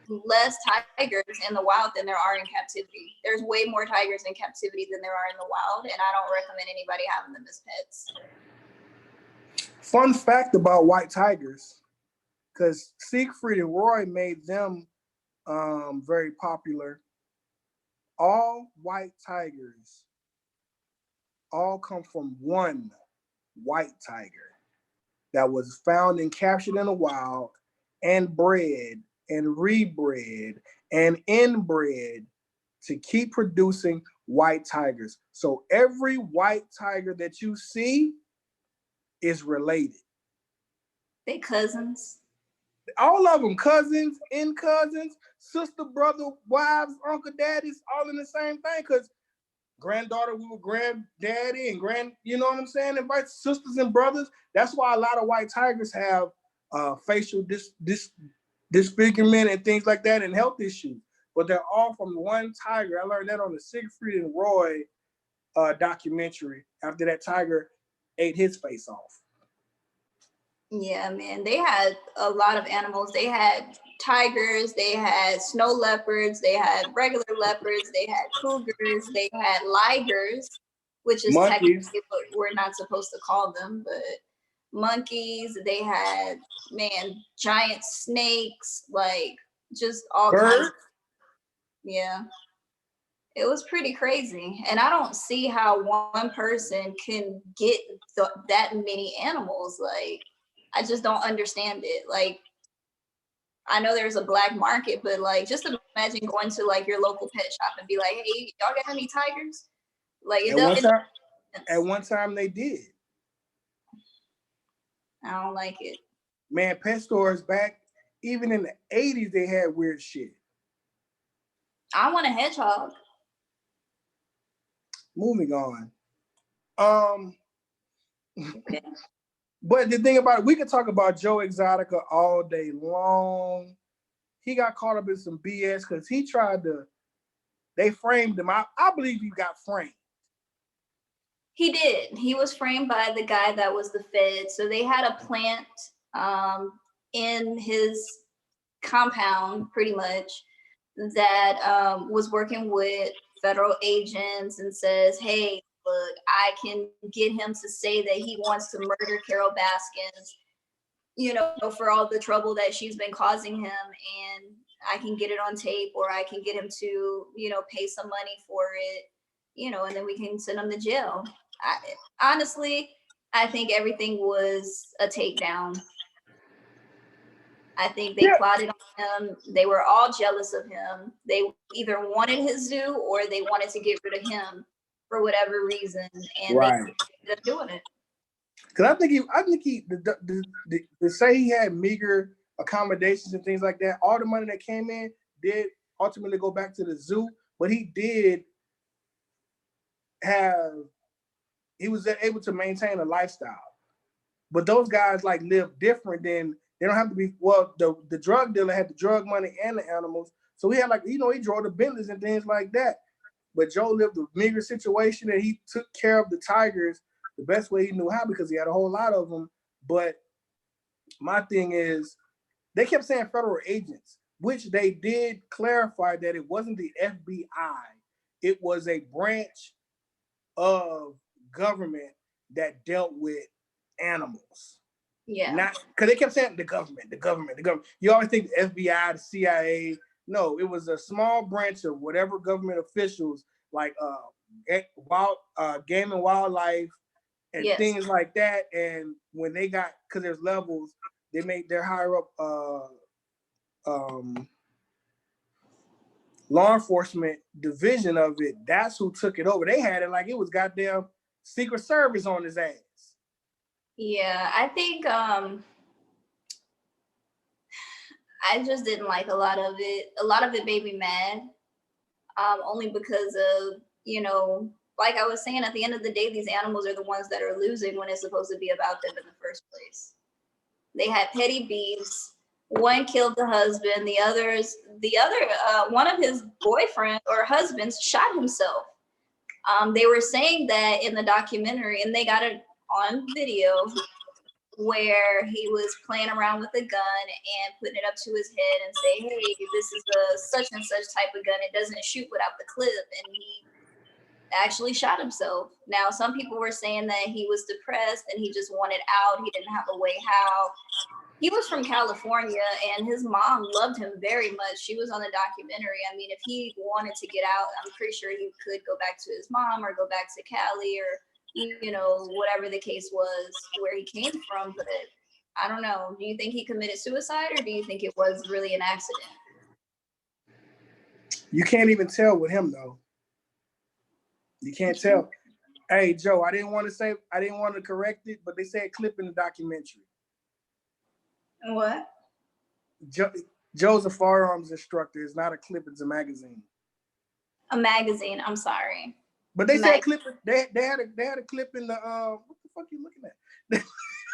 less tigers in the wild than there are in captivity. There's way more tigers in captivity than there are in the wild, and I don't recommend anybody having them as pets. Fun fact about white tigers, because Siegfried and Roy made them very popular. All white tigers all come from one white tiger that was found and captured in the wild and bred and rebred and inbred to keep producing white tigers. So every white tiger that you see is related. They cousins. All of them, cousins, cousins, sister, brother, wives, uncle, daddies, all in the same thing. Because granddaughter, we were granddaddy and you know what I'm saying? And vice sisters and brothers. That's why a lot of white tigers have facial disfigurement and things like that and health issues. But they're all from one tiger. I learned that on the Siegfried and Roy documentary after that tiger ate his face off. Yeah, man. They had a lot of animals. They had tigers, they had snow leopards, they had regular leopards, they had cougars, they had ligers, which is monkeys. Technically what we're not supposed to call them, but monkeys. They had, man, giant snakes, like just all kinds. Yeah. It was pretty crazy. And I don't see how one person can get that many animals. Like, I just don't understand it. Like, I know there's a black market, but like, just imagine going to like your local pet shop and be like, hey, y'all got any tigers? Like, at one time they did. I don't like it. Man, pet stores back, even in the 80s, they had weird shit. I want a hedgehog. Moving on. Okay. But the thing about it, we could talk about Joe Exotica all day long. He got caught up in some BS because they framed him. I believe he got framed. He did. He was framed by the guy that was the Fed. So they had a plant in his compound, pretty much, that was working with federal agents and says, hey, look, I can get him to say that he wants to murder Carole Baskins, you know, for all the trouble that she's been causing him. And I can get it on tape, or I can get him to, you know, pay some money for it, you know, and then we can send him to jail. Honestly, I think everything was a takedown. I think they plotted on him. They were all jealous of him. They either wanted his zoo or they wanted to get rid of him for whatever reason, and they ended up doing it. Because I think he to say he had meager accommodations and things like that. All the money that came in did ultimately go back to the zoo, but he was able to maintain a lifestyle. But those guys like live different than. They don't have to be, well, the drug dealer had the drug money and the animals. So he had he drove the Bentleys and things like that. But Joe lived a meager situation and he took care of the tigers the best way he knew how because he had a whole lot of them. But my thing is, they kept saying federal agents, which they did clarify that it wasn't the FBI. It was a branch of government that dealt with animals. Yeah. Not because they kept saying the government. You always think the FBI, the CIA. No, it was a small branch of whatever government officials, like game and wildlife and Yes. things like that. And when they got, because there's levels, they made their higher up law enforcement division of it. That's who took it over. They had it like it was goddamn Secret Service on his ass. Yeah, I think I just didn't like a lot of it. A lot of it made me mad, only because of, you know, like I was saying, at the end of the day, these animals are the ones that are losing when it's supposed to be about them in the first place. They had petty beefs. One killed the husband. The other, one of his boyfriend or husbands shot himself. They were saying that in the documentary, and they got it on video, where he was playing around with a gun and putting it up to his head and say, hey, this is a such and such type of gun. It doesn't shoot without the clip. And he actually shot himself. Now, some people were saying that he was depressed and he just wanted out. He didn't have a way how. He was from California and his mom loved him very much. She was on the documentary. I mean, if he wanted to get out, I'm pretty sure he could go back to his mom or go back to Cali or, you know, whatever the case was where he came from. But I don't know. Do you think he committed suicide or do you think it was really an accident? You can't even tell with him, though. You can't tell. Hey, Joe, I didn't want to correct it, but they said clip in the documentary. What? Joe's a firearms instructor. It's not a clip, it's a magazine. A magazine, I'm sorry. But they said clip. They had a clip in the what the fuck you looking at?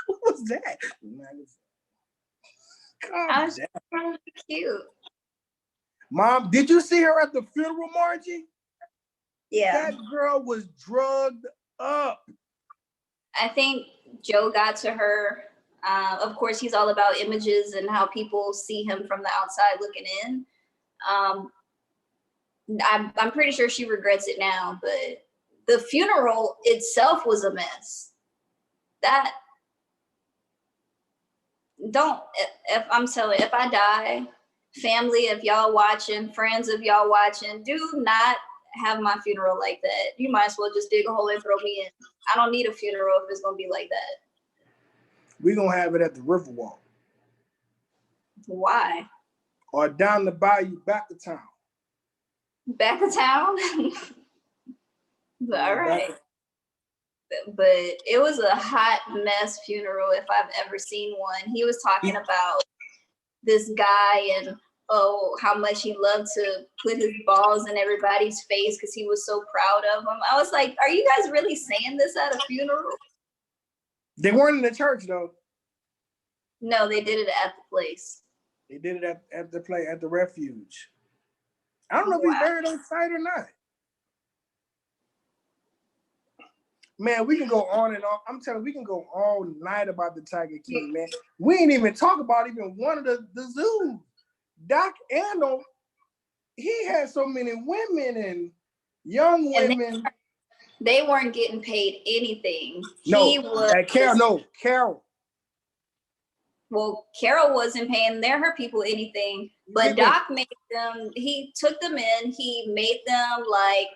What was that? I was trying to be cute. Mom, did you see her at the funeral, Margie? Yeah. That girl was drugged up. I think Joe got to her. Of course, he's all about images and how people see him from the outside looking in. I'm pretty sure she regrets it now, but the funeral itself was a mess. If I die, family, if y'all watching, friends, if y'all watching, do not have my funeral like that. You might as well just dig a hole and throw me in. I don't need a funeral if it's gonna be like that. We're gonna have it at the Riverwalk. Why? Or down the bayou, back to town. Back of town? All right. But it was a hot mess funeral if I've ever seen one. He was talking about this guy and how much he loved to put his balls in everybody's face because he was so proud of them. I was like, are you guys really saying this at a funeral? They weren't in the church though. No, they did it at the place. They did it at the refuge. I don't know if he's buried on site or not. Man, we can go on and on. I'm telling you, we can go all night about the Tiger King, man. We ain't even talk about even one of the zoos. Doc Andel, he had so many women and young women. They weren't getting paid anything. Carol. Well, Carol wasn't paying her people anything, but Doc made them, he took them in, he made them like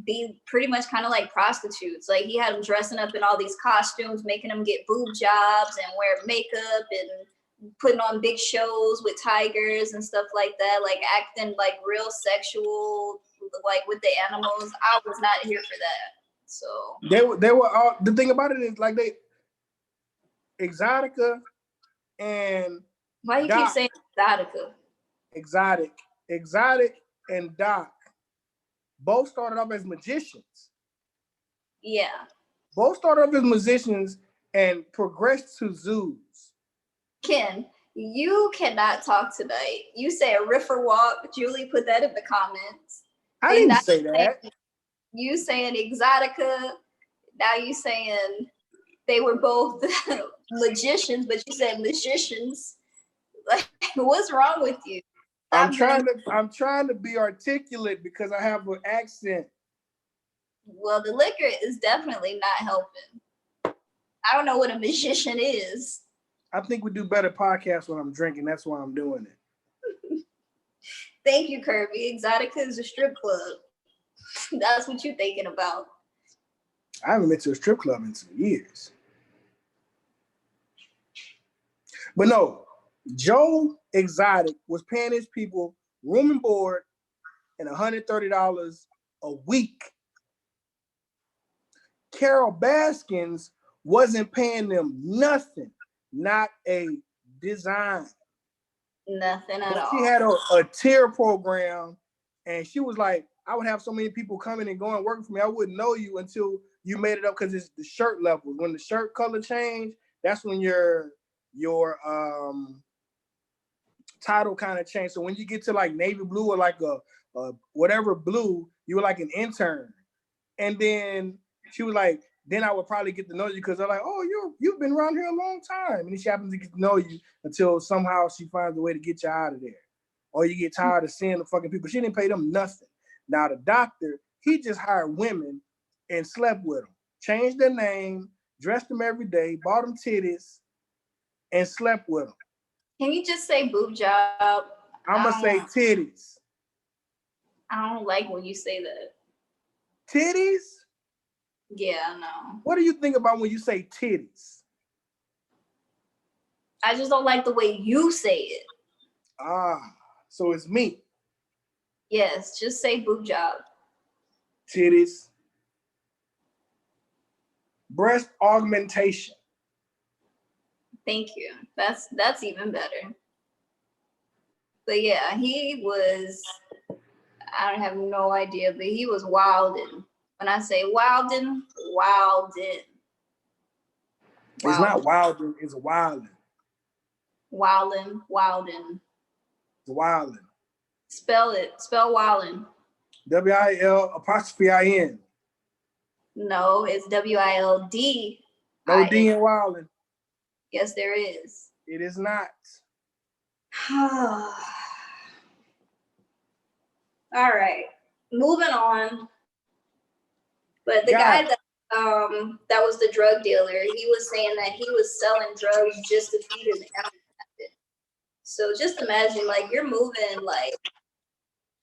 be pretty much kind of like prostitutes. Like he had them dressing up in all these costumes, making them get boob jobs and wear makeup and putting on big shows with tigers and stuff like that, like acting like real sexual, like with the animals. I was not here for that. So they were all, the thing about it is like Exotica and why you keep saying Exotica? Exotic and Doc both started off as magicians. Yeah. Both started off as musicians and progressed to zoos. Ken, you cannot talk tonight. You say a river walk. Julie put that in the comments. I didn't say that. You saying Exotica. Now you saying they were both magicians, but you said magicians. Like, what's wrong with you? I'm trying to be articulate because I have an accent. Well, the liquor is definitely not helping. I don't know what a magician is. I think we do better podcasts when I'm drinking. That's why I'm doing it. Thank you, Kirby. Exotica is a strip club. That's what you're thinking about. I haven't been to a strip club in some years. But no, Joe Exotic was paying his people room and board and $130 a week. Carol Baskins wasn't paying them nothing, not a dime. Nothing at all. She had a tier program, and she was like, I would have so many people coming and going working for me. I wouldn't know you until you made it up because it's the shirt level. When the shirt color change, that's when your title kind of changed. So when you get to like navy blue or like a whatever blue, you were like an intern. And then she was like, then I would probably get to know you because they're like, oh, you've been around here a long time. And then she happens to get to know you until somehow she finds a way to get you out of there. Or you get tired of seeing the fucking people. She didn't pay them nothing. Now the doctor, he just hired women and slept with them. Changed their name, dressed them every day, bought them titties, and slept with them. Can you just say boob job? I'm going to say titties. I don't like when you say that. Titties? Yeah, no. What do you think about when you say titties? I just don't like the way you say it. So it's me. Yes, just say boob job. Titties. Breast augmentation. Thank you. That's even better. But yeah, he was, I don't have no idea, but he was wildin'. When I say wildin', wildin'. It's not wildin', it's wildin'. Wildin', wildin'. It's wildin'. Spell it. Spell wildin'. WIL''IN. No, it's WILD. No D in wildin'. Yes, there is. It is not. All right, moving on. But the guy that was the drug dealer, he was saying that he was selling drugs just to feed his animal. So just imagine, like, you're moving like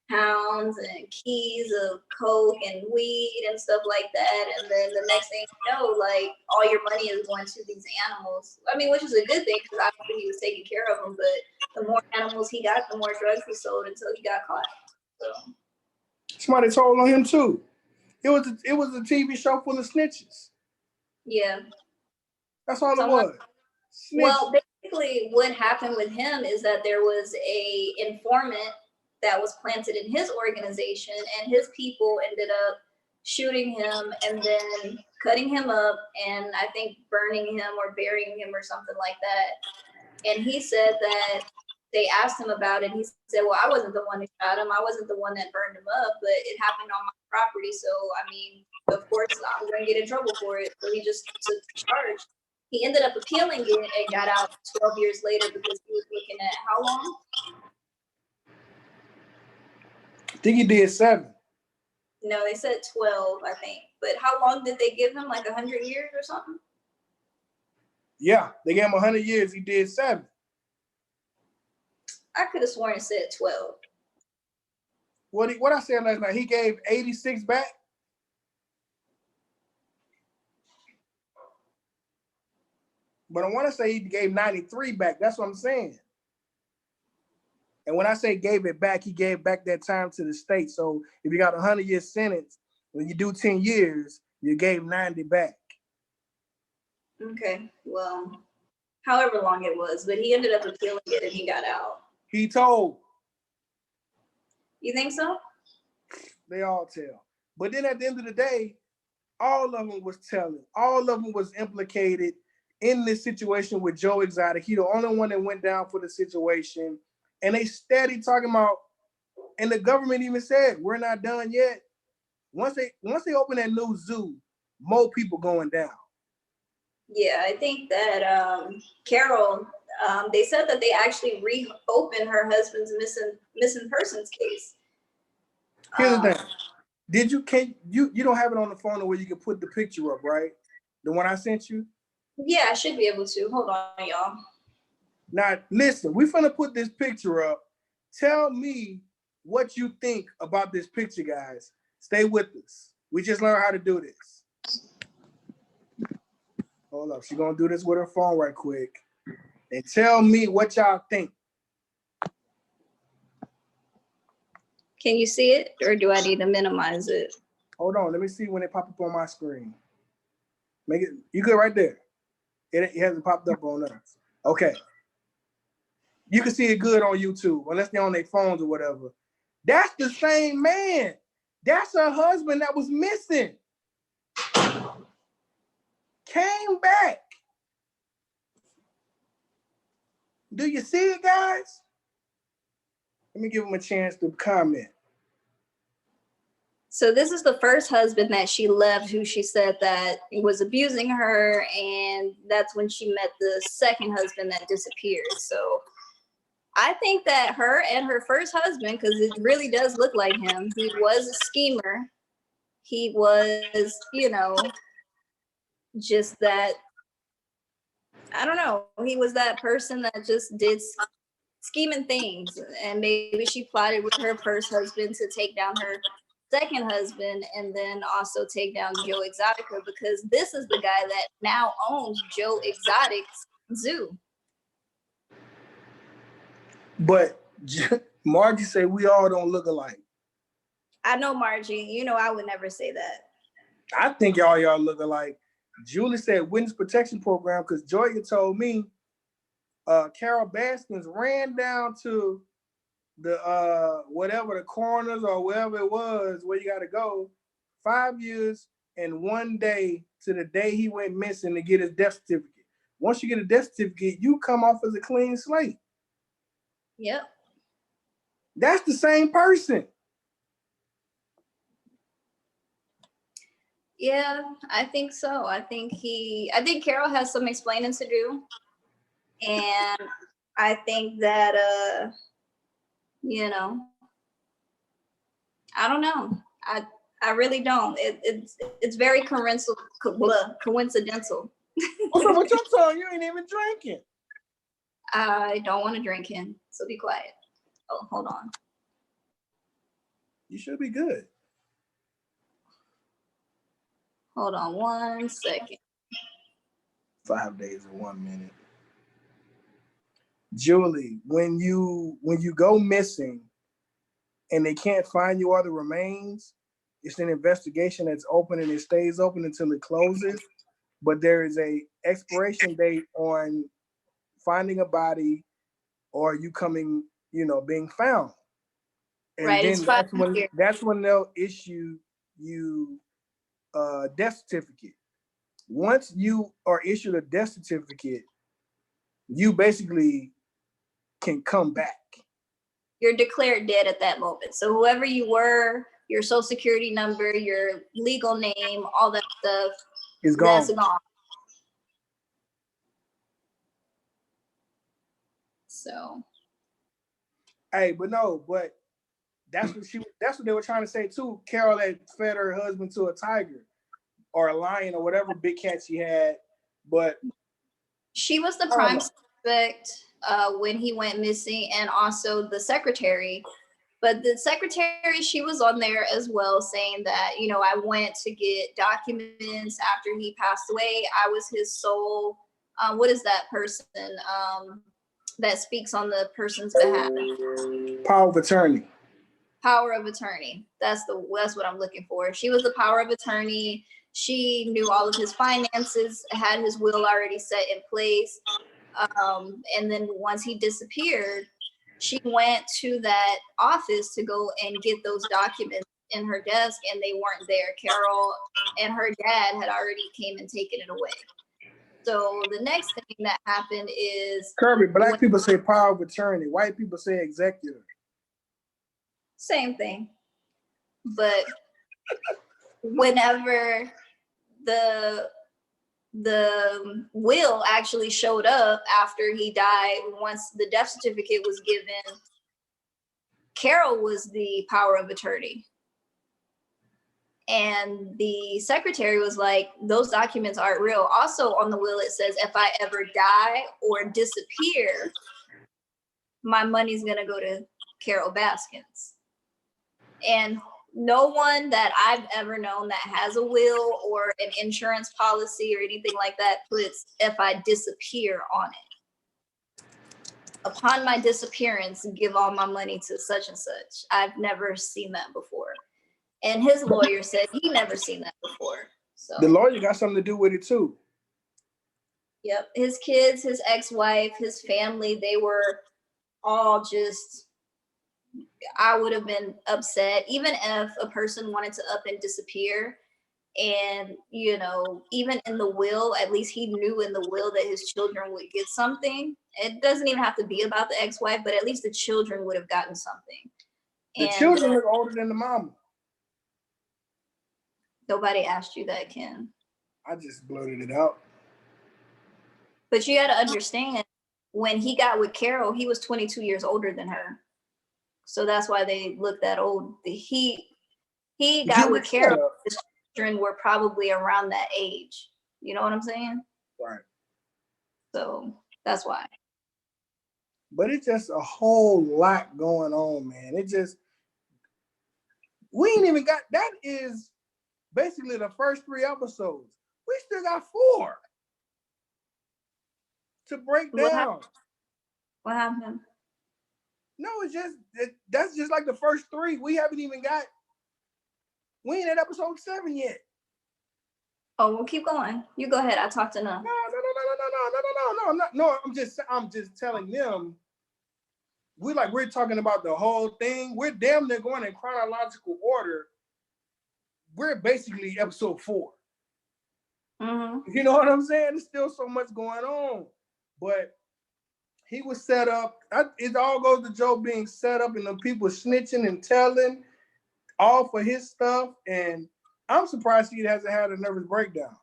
pounds and keys of coke and weed and stuff like that, and then the next thing you know, like, all your money is going to these animals. I mean, which is a good thing because obviously he was taking care of them, but the more animals he got, the more drugs he sold until he got caught. So somebody told on him too. It was a TV show full of snitches. Yeah, that's all it was. Snitches. Well, basically, what happened with him is that there was a informant that was planted in his organization, and his people ended up shooting him and then cutting him up, and I think burning him or burying him or something like that. And he said that they asked him about it. He said, well, I wasn't the one who shot him. I wasn't the one that burned him up, but it happened on my property. So, I mean, of course, I'm going to get in trouble for it. So he just took charge. He ended up appealing it and got out 12 years later because he was looking at how long? I think he did 7. No, they said 12, I think. But how long did they give him? Like 100 years or something? Yeah, they gave him 100 years. He did 7. I could have sworn it said 12. What I said last night, he gave 86 back. But I want to say he gave 93 back. That's what I'm saying. And when I say gave it back, he gave back that time to the state. So if you got a 100-year sentence, when you do 10 years, you gave 90 back. Okay, well, however long it was, but he ended up appealing it and he got out. He told. You think so? They all tell. But then at the end of the day, all of them was telling. All of them was implicated in this situation with Joe Exotic. He the only one that went down for the situation. And they steady talking about, and the government even said, we're not done yet. Once they open that new zoo, more people going down. Yeah, I think that Carol, they said that they actually reopened her husband's missing persons case. Here's the thing. You don't have it on the phone where you can put the picture up, right? The one I sent you? Yeah, I should be able to. Hold on, y'all. Now, listen, we finna put this picture up. Tell me what you think about this picture, guys. Stay with us. We just learned how to do this. Hold up. She's gonna do this with her phone right quick. And tell me what y'all think. Can you see it, or do I need to minimize it? Hold on. Let me see when it pop up on my screen. Make it. You good right there. It hasn't popped up on us. Okay. You can see it good on YouTube, unless they're on their phones or whatever. That's the same man. That's her husband that was missing. Came back. Do you see it, guys? Let me give him a chance to comment. So this is the first husband that she left, who she said that was abusing her, and that's when she met the second husband that disappeared. So I think that her and her first husband, because it really does look like him, he was a schemer. He was, just that, I don't know, he was that person that just did scheming things. And maybe she plotted with her first husband to take down her second husband and then also take down Joe Exotica, because this is the guy that now owns Joe Exotic's zoo. But Margie said we all don't look alike. I know, Margie. I would never say that. I think y'all look alike. Julie said witness protection program, because Joya told me Carol Baskins ran down to the whatever the coroners or wherever it was where you got to go 5 years and 1 day to the day he went missing to get his death certificate. Once you get a death certificate, you come off as a clean slate. Yep. That's the same person. Yeah, I think so. I think Carol has some explaining to do. And I think that I don't know. I really don't. It's very coincidental. What's up with your tongue? You ain't even drinking. I don't want to drink him, so be quiet. Oh, hold on. You should be good. Hold on 1 second. 5 days and 1 minute. Julie, when you go missing and they can't find you or the remains, it's an investigation that's open and it stays open until it closes. But there is a expiration date on finding a body or you coming, being found. And right, then that's when they'll issue you a death certificate. Once you are issued a death certificate, you basically can come back. You're declared dead at that moment. So whoever you were, your social security number, your legal name, all that stuff is gone. That's gone. So. Hey, but that's what they were trying to say too. Carol had fed her husband to a tiger or a lion or whatever big cat she had, but she was the prime suspect when he went missing, and also the secretary. But the secretary, she was on there as well, saying that, I went to get documents after he passed away. I was his sole, what is that person that speaks on the person's behalf? Power of attorney. Power of attorney. That's what I'm looking for. She was the power of attorney. She knew all of his finances, had his will already set in place. And then once he disappeared, she went to that office to go and get those documents in her desk, and they weren't there. Carol and her dad had already came and taken it away. So the next thing that happened is Kirby, black people say power of attorney. White people say executive. Same thing. But whenever the will actually showed up after he died, once the death certificate was given, Carol was the power of attorney. And the secretary was like, those documents aren't real. Also on the will, it says if I ever die or disappear, my money's gonna go to Carol Baskins. And no one that I've ever known that has a will or an insurance policy or anything like that puts if I disappear on it. Upon my disappearance, give all my money to such and such. I've never seen that before. And his lawyer said he never seen that before. So the lawyer got something to do with it too. Yep. His kids, his ex-wife, his family, they were all just, I would have been upset, even if a person wanted to up and disappear. And, you know, even in the will, at least he knew in the will that his children would get something. It doesn't even have to be about the ex-wife, but at least the children would have gotten something. The children look older than the mama. Nobody asked you that, Ken. I just blurted it out. But you got to understand, when he got with Carol, he was 22 years older than her. So that's why they look that old. He got with Carol, his children were probably around that age. You know what I'm saying? Right. So that's why. But it's just a whole lot going on, man. It just, we ain't even got, that is basically the first 3 episodes. We still got 4 to break down. What happened? No, it's just, that's just like the first 3. We haven't even got, we ain't at episode 7 yet. Oh, well, keep going. You go ahead. I talked enough. No. I'm just telling them. We're talking about the whole thing. We're damn near going in chronological order. We're basically episode 4. Mm-hmm. You know what I'm saying? There's still so much going on. But he was set up. It all goes to Joe being set up and the people snitching and telling all for his stuff. And I'm surprised he hasn't had a nervous breakdown.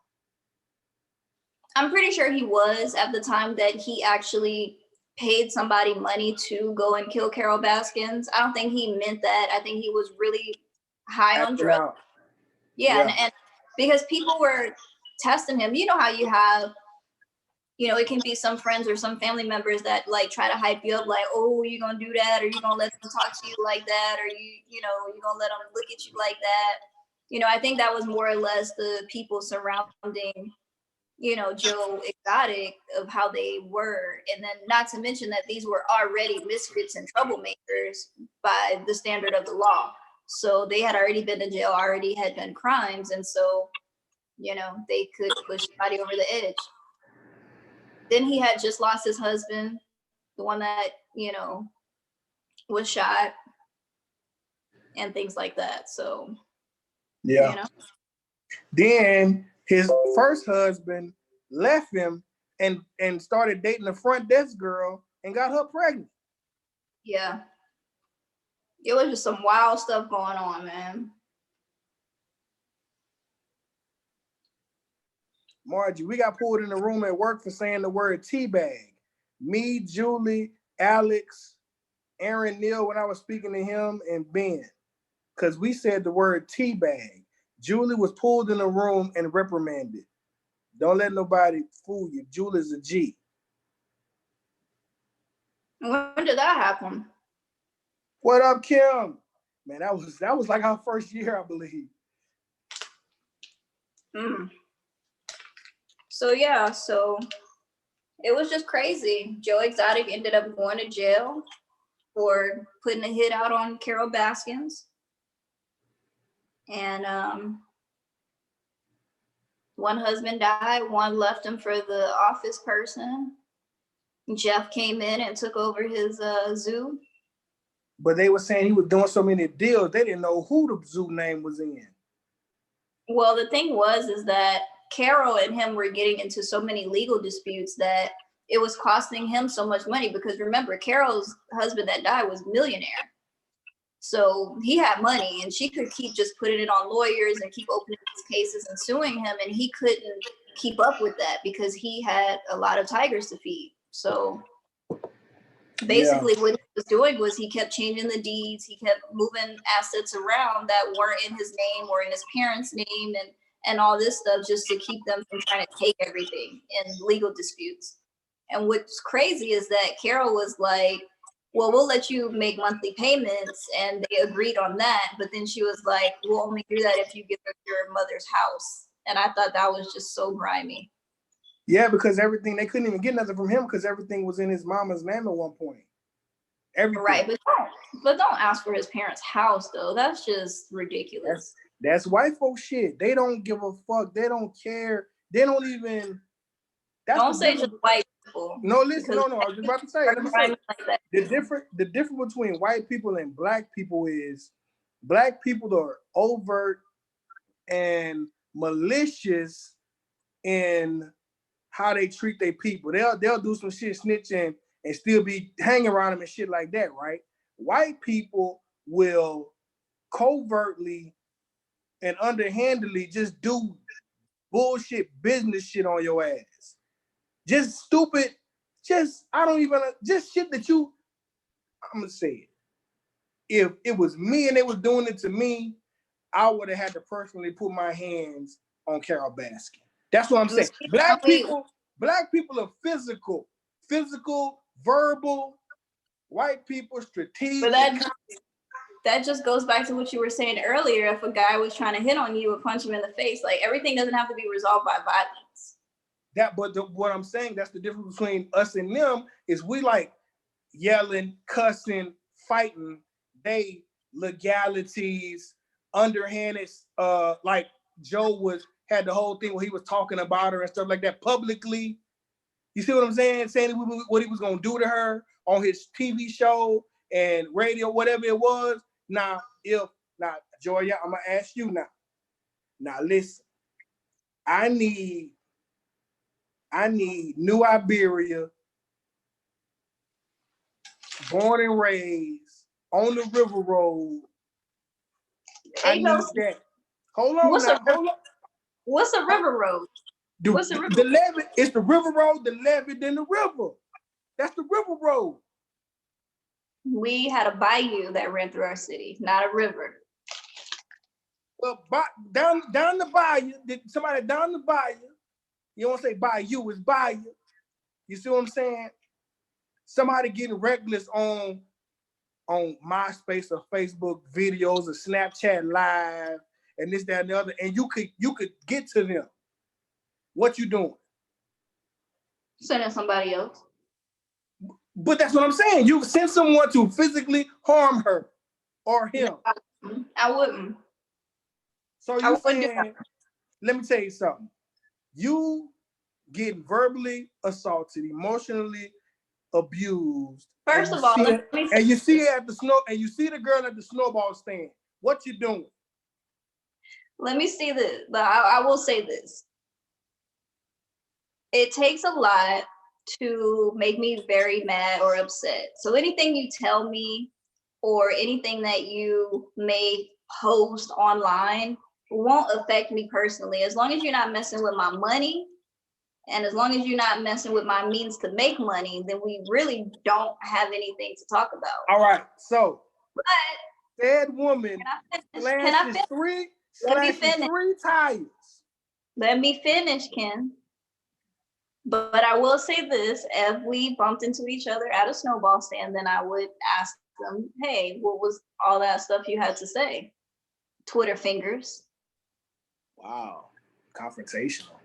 I'm pretty sure he was at the time that he actually paid somebody money to go and kill Carol Baskins. I don't think he meant that. I think he was really high on drugs. Yeah. And because people were testing him, you know how you have, you know, it can be some friends or some family members that like try to hype you up, like, oh, you gonna do that, or you gonna let them talk to you like that, or you gonna let them look at you like that. You know, I think that was more or less the people surrounding, you know, Joe Exotic, of how they were. And then not to mention that these were already misfits and troublemakers by the standard of the law. So they had already been to jail, already had done crimes. And so, you know, they could push somebody over the edge. Then he had just lost his husband, the one that, you know, was shot and things like that. So, yeah. You know. Then his first husband left him and started dating the front desk girl and got her pregnant. Yeah. It was just some wild stuff going on, man. Margie, we got pulled in the room at work for saying the word teabag. Me, Julie, Alex, Aaron Neal, when I was speaking to him, and Ben. Because we said the word teabag. Julie was pulled in the room and reprimanded. Don't let nobody fool you. Julie's a G. When did that happen? What up, Kim? Man, that was like our first year, I believe. So yeah, so it was just crazy. Joe Exotic ended up going to jail for putting a hit out on Carol Baskins. And one husband died, one left him for the office person. Jeff came in and took over his zoo. But they were saying he was doing so many deals, they didn't know who the zoo name was in. Well, the thing is that Carol and him were getting into so many legal disputes that it was costing him so much money, because remember, Carol's husband that died was a millionaire. So he had money and she could keep just putting it on lawyers and keep opening these cases and suing him. And he couldn't keep up with that because he had a lot of tigers to feed. So basically what he was doing was he kept changing the deeds, he kept moving assets around that weren't in his name or in his parents' name, and all this stuff just to keep them from trying to take everything in legal disputes. And what's crazy is that Carol was like, well, we'll let you make monthly payments, and they agreed on that. But then she was like, we'll only do that if you give us your mother's house. And I thought that was just so grimy. Yeah, because everything, they couldn't even get nothing from him because everything was in his mama's name at one point. Everything. Right, but don't ask for his parents' house though. That's just ridiculous. That's white folk shit. They don't give a fuck. They don't care. They don't even. Don't say just white people. No, listen, no. I was just about to say. Let me say like the difference between white people and black people is black people are overt and malicious in how they treat their people. They'll do some shit snitching and still be hanging around them and shit like that, right? White people will covertly and underhandedly just do bullshit business shit on your ass. Just stupid, just shit that I'm gonna say it. If it was me and they was doing it to me, I would have had to personally put my hands on Carol Baskin. That's what I'm saying. Black people are physical, verbal. White people, strategic. But that just goes back to what you were saying earlier. If a guy was trying to hit on you or punch him in the face, like everything doesn't have to be resolved by violence. What I'm saying, that's the difference between us and them, is we like yelling, cussing, fighting. They legalities, underhanded, like Joe had the whole thing where he was talking about her and stuff like that publicly. You see what I'm saying? Saying what he was gonna do to her on his TV show and radio, whatever it was. Now, Joya, I'm gonna ask you now. Now listen, I need New Iberia, born and raised on the River Road. I need that. Hold on. What's a River Road? What's a river? The levee, it's the River Road, the levee, then the river. That's the River Road. We had a bayou that ran through our city, not a river. Well, down the bayou, somebody down the bayou, you don't say bayou, it's bayou. You see what I'm saying? Somebody getting reckless on MySpace or Facebook videos or Snapchat Live and this, that, and the other, and you could get to them. What you doing? Sending somebody else. But that's what I'm saying. You send someone to physically harm her or him. I wouldn't. So you saying, let me tell you something. You getting verbally assaulted, emotionally abused. First of all, and you see it at you see the girl at the snowball stand. What you doing? Let me see this. But I will say this. It takes a lot to make me very mad or upset. So anything you tell me or anything that you may post online won't affect me personally. As long as you're not messing with my money and as long as you're not messing with my means to make money, then we really don't have anything to talk about. All right. So, but said woman slashes three tires. Let me finish, Ken. But I will say this, if we bumped into each other at a snowball stand, then I would ask them, hey, what was all that stuff you had to say? Twitter fingers. Wow, confrontational.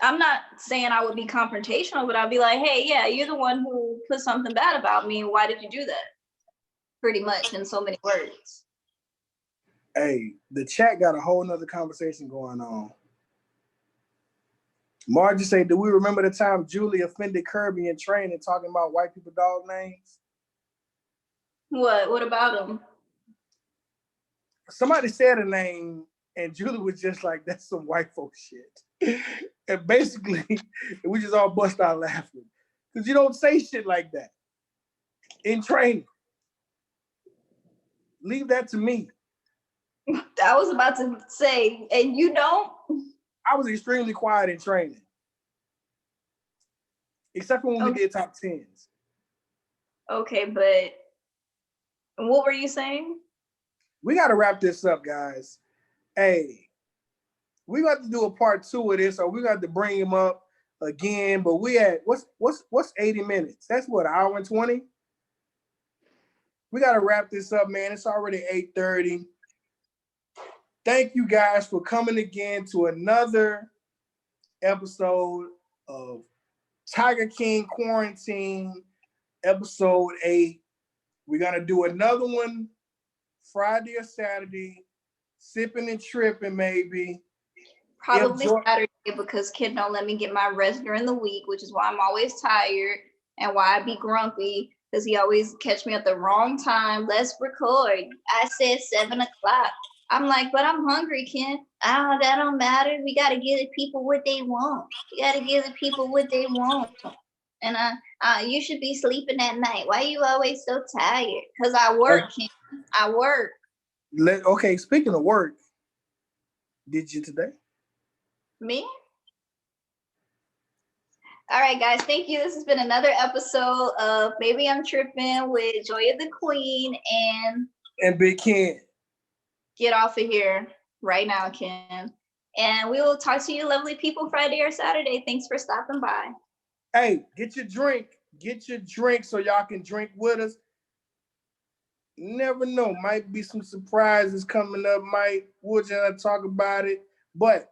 I'm not saying I would be confrontational, but I'd be like, hey, yeah, you're the one who put something bad about me. Why did you do that? Pretty much in so many words. Hey, the chat got a whole nother conversation going on. Margie say, do we remember the time Julie offended Kirby in training talking about white people dog names? What about him? Somebody said a name and Julie was just like, that's some white folk shit. And basically, we just all bust out laughing. Because you don't say shit like that in training. Leave that to me. I was about to say, and you don't? I was extremely quiet in training. Except for when we did top 10s. Okay, but what were you saying? We got to wrap this up, guys. Hey, we got to do a part 2 of this, or we got to bring him up again. But we at what's 80 minutes? That's what, an hour and 20? We got to wrap this up, man. It's already 8:30. Thank you guys for coming again to another episode of Tiger King Quarantine, episode 8. We're going to do another one Friday or Saturday, sipping and tripping maybe. Probably Saturday, because kid don't let me get my rest during the week, which is why I'm always tired and why I be grumpy, because he always catch me at the wrong time. Let's record. I said 7 o'clock. I'm like, but I'm hungry, Ken. Oh, that don't matter. We got to give the people what they want. We got to give the people what they want. And you should be sleeping at night. Why you always so tired? Because I work, Ken. I work. Okay, speaking of work, did you today? Me? All right, guys. Thank you. This has been another episode of Maybe I'm Tripping with Joya the Queen and Big Ken. Get off of here right now, Ken. And we will talk to you lovely people Friday or Saturday. Thanks for stopping by. Hey, get your drink. Get your drink so y'all can drink with us. Never know. Might be some surprises coming up. We'll just talk about it. But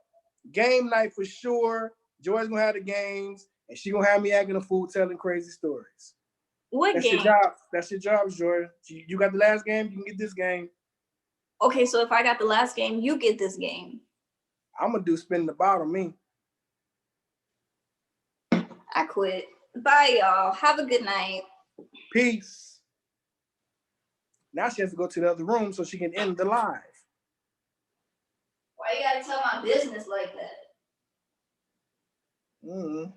game night for sure. Joy's gonna have the games, and she gonna have me acting a fool, telling crazy stories. That's game? Your job. That's your job, Joy. You got the last game. You can get this game. Okay, so if I got the last game, you get this game. I'm gonna do spin the bottle, me. I quit. Bye, y'all. Have a good night. Peace. Now she has to go to the other room so she can end the live. Why you gotta tell my business like that?